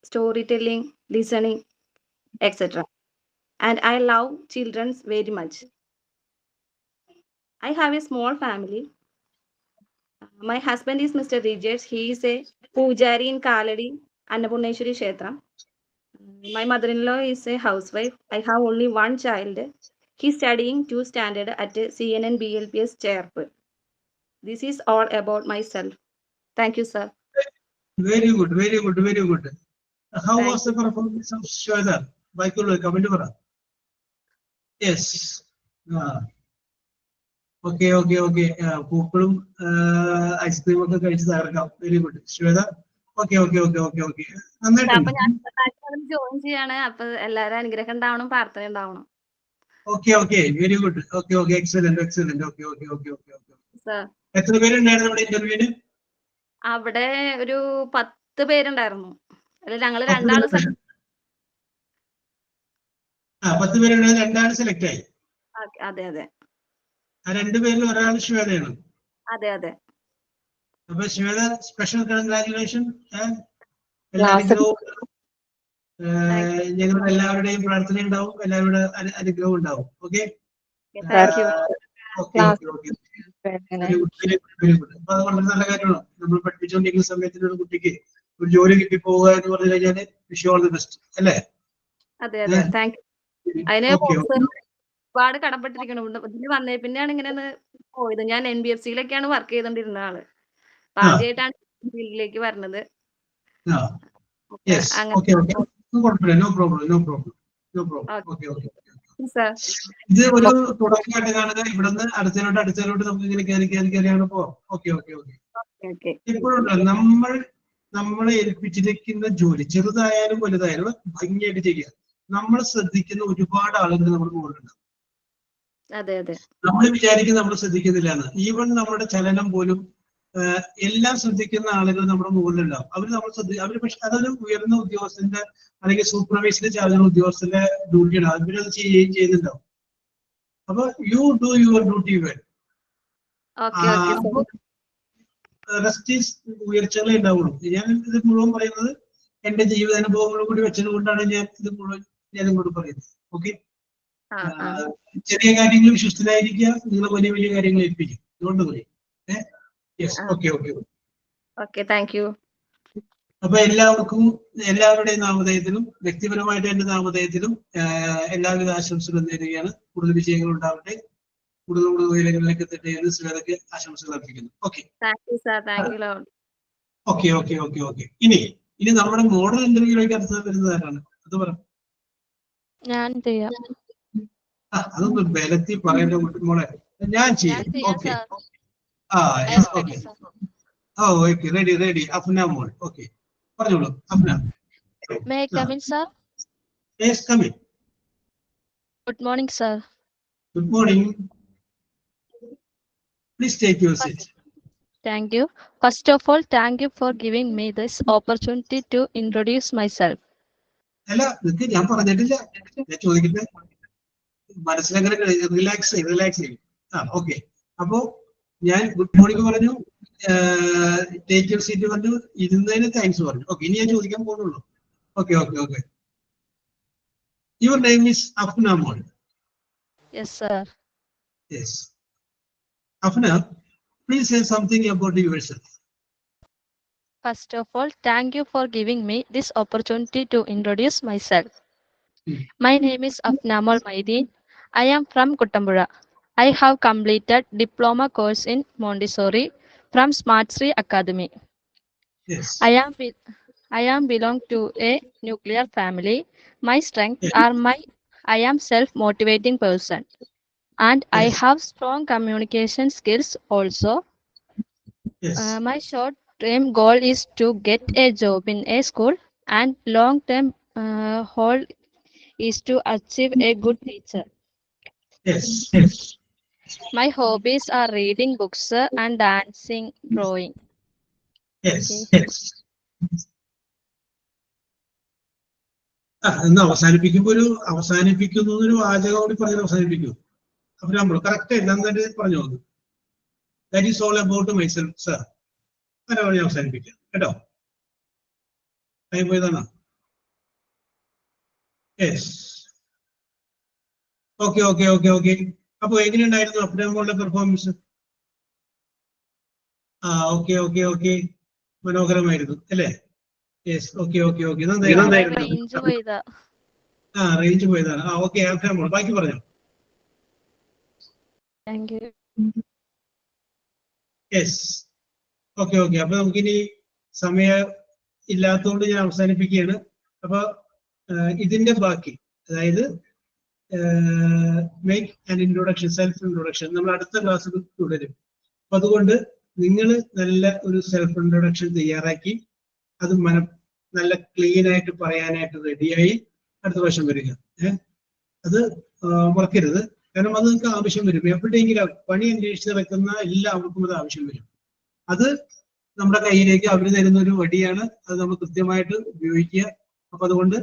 storytelling, listening, etc. And I love children very much. I have a small family. My husband is Mr. Rijesh. He is a Pujari in Kaladi, Annapurneshwari Kshetram. My mother-in-law is a housewife. I have only one child. He is studying 2 standard at CNN BLPS Cherp. This is all about myself. Thank you, sir. Very good, very good, very good. How was the performance of Shweta? Baikulu, comment kara. Yes. Okay, okay, okay. പൂക്കളും ice cream ഒക്കെ കഴിച്ച് തകർക്കാം. Very good Shweta. Okay okay okay okay okay. അപ്പൊ ഞാൻ join ചെയ്യാണ്. അപ്പൊ എല്ലാവരും അനുഗ്രഹം ഉണ്ടാവണം, പ്രാർത്ഥന ഉണ്ടാവണം. Okay okay, very good. Okay okay, excellent excellent. Okay okay okay okay okay. എത്ര പേരുണ്ടായിരുന്നു നമ്മുടെ ഇന്റർവ്യൂവിന്? അവിടെ ഒരു 10 പേരുണ്ടായിരുന്നു. അല്ല, ഞങ്ങള് 2 ആള് 10 പേരുണ്ടായിരുന്നു. 2 ആള് സെലക്ട് ആയി. അതെ അതെ. ആ 2 പേരിൽ ഒരാൾ ശ്വേതയാണ്. അതെ അതെ. അപ്പൊ ശ്വേത, സ്പെഷ്യൽ കൺഗ്രാറ്റുലേഷൻ. ഞങ്ങളുടെ എല്ലാവരുടെയും പ്രാർത്ഥന ഉണ്ടാവും, എല്ലാവരുടെ അനുഗ്രഹവും ഉണ്ടാവും. ഓക്കെ, അപ്പൊ അത് വളരെ നല്ല കാര്യമാണ്. നമ്മൾ പഠിപ്പിച്ചുകൊണ്ടിരിക്കുന്ന സമയത്തിന് ഒരു കുട്ടിക്ക് ഒരു ജോലി കിട്ടി പോവുക എന്ന് പറഞ്ഞു കഴിഞ്ഞാല് wish you all the best അല്ലേ? അതെ അതെ, താങ്ക് യു. അതിന് ഒരുപാട് കടപ്പെട്ടിരിക്കണം. ഇതിന് വന്നേ പിന്നെയാണ് ഇങ്ങനെ പോയത്. ഞാൻ NBFC-യിലൊക്കെയാണ് വർക്ക് ചെയ്തോണ്ടിരുന്ന ആള്. അപ്പൊ ആദ്യമായിട്ടാണ് ഫീൽഡിലേക്ക് വരുന്നത്. ഇത് ഒരു തുടക്കമായിട്ട് കാണുക. ഇവിടുന്ന് അടുത്തതിലോട്ട് നമുക്ക് ഇങ്ങനെ കയറി പോവാം. Okay okay okay. ഇപ്പോഴും നമ്മൾ നമ്മളെ ഏൽപ്പിച്ചിരിക്കുന്ന ജോലി ചെറുതായാലും വലുതായാലും ഭംഗിയായിട്ട് ചെയ്യുക. നമ്മൾ ശ്രദ്ധിക്കുന്ന ഒരുപാട് ആളുകൾ നമ്മുടെ മുകളിലുണ്ട്. അതെ അതെ നമ്മൾ വിചാരിക്കുന്ന നമ്മൾ ശ്രദ്ധിക്കുന്നില്ല എന്ന്. ഈവൻ നമ്മുടെ ചലനം പോലും എല്ലാം ശ്രദ്ധിക്കുന്ന ആളുകൾ നമ്മുടെ മുകളിലുണ്ടാവും. അവർ നമ്മൾ അവർ പക്ഷെ അതൊരു ഉയർന്ന ഉദ്യോഗസ്ഥന്റെ അല്ലെങ്കിൽ സൂപ്പർവൈസറി ചാർജുള്ള ഉദ്യോഗസ്ഥന്റെ ഡ്യൂട്ടിയാണ്. അവരത് ചെയ്യുന്നുണ്ടാവും. അപ്പൊ you do your duty well. റെസ്റ്റീസ് ഉയർച്ചകളെ ഉണ്ടാവുള്ളൂ. ഞാൻ ഇത് മുഴുവൻ പറയുന്നത് എന്റെ ജീവിതാനുഭവങ്ങളും കൂടി വെച്ചത് കൊണ്ടാണ് ഞാൻ ഇത് മുഴുവൻ ഞാൻ ഇങ്ങോട്ട് പറയുന്നത്. ഓക്കെ, ചെറിയ കാര്യങ്ങൾ വിശ്വസ്തനായിരിക്കുക, നിങ്ങൾ വലിയ വലിയ കാര്യങ്ങൾ ഏൽപ്പിക്കും. അതുകൊണ്ട് പറയും. Okay thank you. അപ്പൊ എല്ലാവർക്കും എല്ലാവരുടെയും നാമധേയത്തിലും വ്യക്തിപരമായിട്ട് എന്റെ നാമധേയത്തിലും എല്ലാവിധ ആശംസകളും നേരുകയാണ്. കൂടുതൽ വിജയങ്ങൾ ഉണ്ടാവട്ടെ, കൂടുതൽ കൂടുതൽ ഉയരങ്ങളിലേക്ക് എത്തട്ടെ എന്ന് ശ്രീലക്ക് ആശംസകൾ അർപ്പിക്കുന്നു. Okay okay. ഇനി നമ്മുടെ മോഡൽ ഇന്റർവ്യൂയിലേക്ക് അടുത്ത് വരുന്നത് ആരാണ്? അത് പറ. ഞാൻ ചെയ്യാം. അതൊന്നും ബലത്തിൽ പറയേണ്ട മോളെ, ഞാൻ ചെയ്യാം. Okay okay ready. അഫ്ന മോൾ. ഓക്കെ, പറഞ്ഞോളൂ Afna. May I come in, sir? Yes, come in. Good morning, sir. Good morning. Please take your seat. Thank you. First of all, thank you for giving me this opportunity to introduce myself. അല്ല, നിനക്ക് ഞാൻ പറഞ്ഞിട്ടില്ല. ഞാൻ ചോദിക്കട്ടെ, മനസ്സിലങ്ങനെ relax ചെയ്യും. Okay. അപ്പോ ഞാൻ good morning പറഞ്ഞു, ടേക്ക് യുവർ സീറ്റ് പറഞ്ഞു, ഇരുന്നതിന് താങ്ക്സ് പറഞ്ഞു. ഓക്കെ, ഇനി ഞാൻ ചോദിക്കാൻ പോകുന്നുള്ളൂ. Okay. Your name is Afna മോൾ. Yes, sir. Yes. Afna, please say something about yourself. First of all, thank you for giving me this opportunity to introduce myself. My name is Afna Mol Maideen. I am from Kuttambura. I have completed diploma course in Montessori from Smartsri Academy. Yes. I am belong to a nuclear family. My strengths are I am self-motivating person, and I have strong communication skills also. Yes. My short-term goal is to get a job in a school, and long-term goal is to achieve a good teacher. Yes. My hobbies are reading books and dancing, drawing. Yes. എന്നാ അവസാനിപ്പിക്കുന്നു ഒരു വാചകം കൂടി പറഞ്ഞ് അവസാനിപ്പിക്കൂ. അപ്പൊ നമ്മൾ correct എല്ലാം തന്നെ പറഞ്ഞു. That is all about myself sir. അങ്ങനെ പറഞ്ഞ് അവസാനിപ്പിക്കാം കേട്ടോ. ടൈം പോയതാണോ? യെസ്. ഓക്കെ. അപ്പൊ എങ്ങനെയുണ്ടായിരുന്നു അഫ്നാമോളുടെ പെർഫോമൻസ്? ഓക്കെ. മനോഹരമായിരുന്നു അല്ലേ? യെസ്. ഓക്കെ. റേഞ്ച് പോയതാണ്. ഓക്കെ അഫ്നാമോൾ ബാക്കി പറഞ്ഞോ. Thank you. യെസ്. ഓക്കെ. അപ്പൊ നമുക്കിനി സമയം ഇല്ലാത്തതുകൊണ്ട് ഞാൻ അവസാനിപ്പിക്കുകയാണ്. അപ്പൊ ഇതിന്റെ ബാക്കി, അതായത് make an introduction, self introduction നമ്മൾ അടുത്ത ക്ലാസ്സിൽ തുടരും. അപ്പൊ അതുകൊണ്ട് നിങ്ങൾ നല്ല ഒരു സെൽഫ് ഇൻട്രൊഡക്ഷൻ തയ്യാറാക്കി അത് നല്ല ക്ലീൻ ആയിട്ട് പറയാനായിട്ട് റെഡിയായി അടുത്ത പ്രാവശ്യം വരിക. അത് മറക്കരുത്. കാരണം അത് നിങ്ങൾക്ക് ആവശ്യം വരും. എവിടെയെങ്കിലും പണി അന്വേഷിച്ച് നടക്കുന്ന എല്ലാവർക്കും അത് ആവശ്യം വരും. അത് നമ്മുടെ കയ്യിലേക്ക് അവർ തരുന്ന ഒരു വടിയാണ്. അത് നമ്മൾ കൃത്യമായിട്ട് ഉപയോഗിക്കുക. അപ്പൊ അതുകൊണ്ട്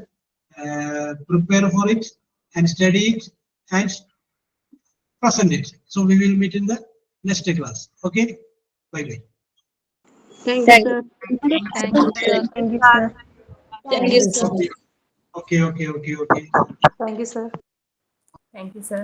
prepare for it and study it and present it. So we will meet in the next class. Okay, bye. Thank you, sir. Okay. Thank you, sir. Thank you, sir.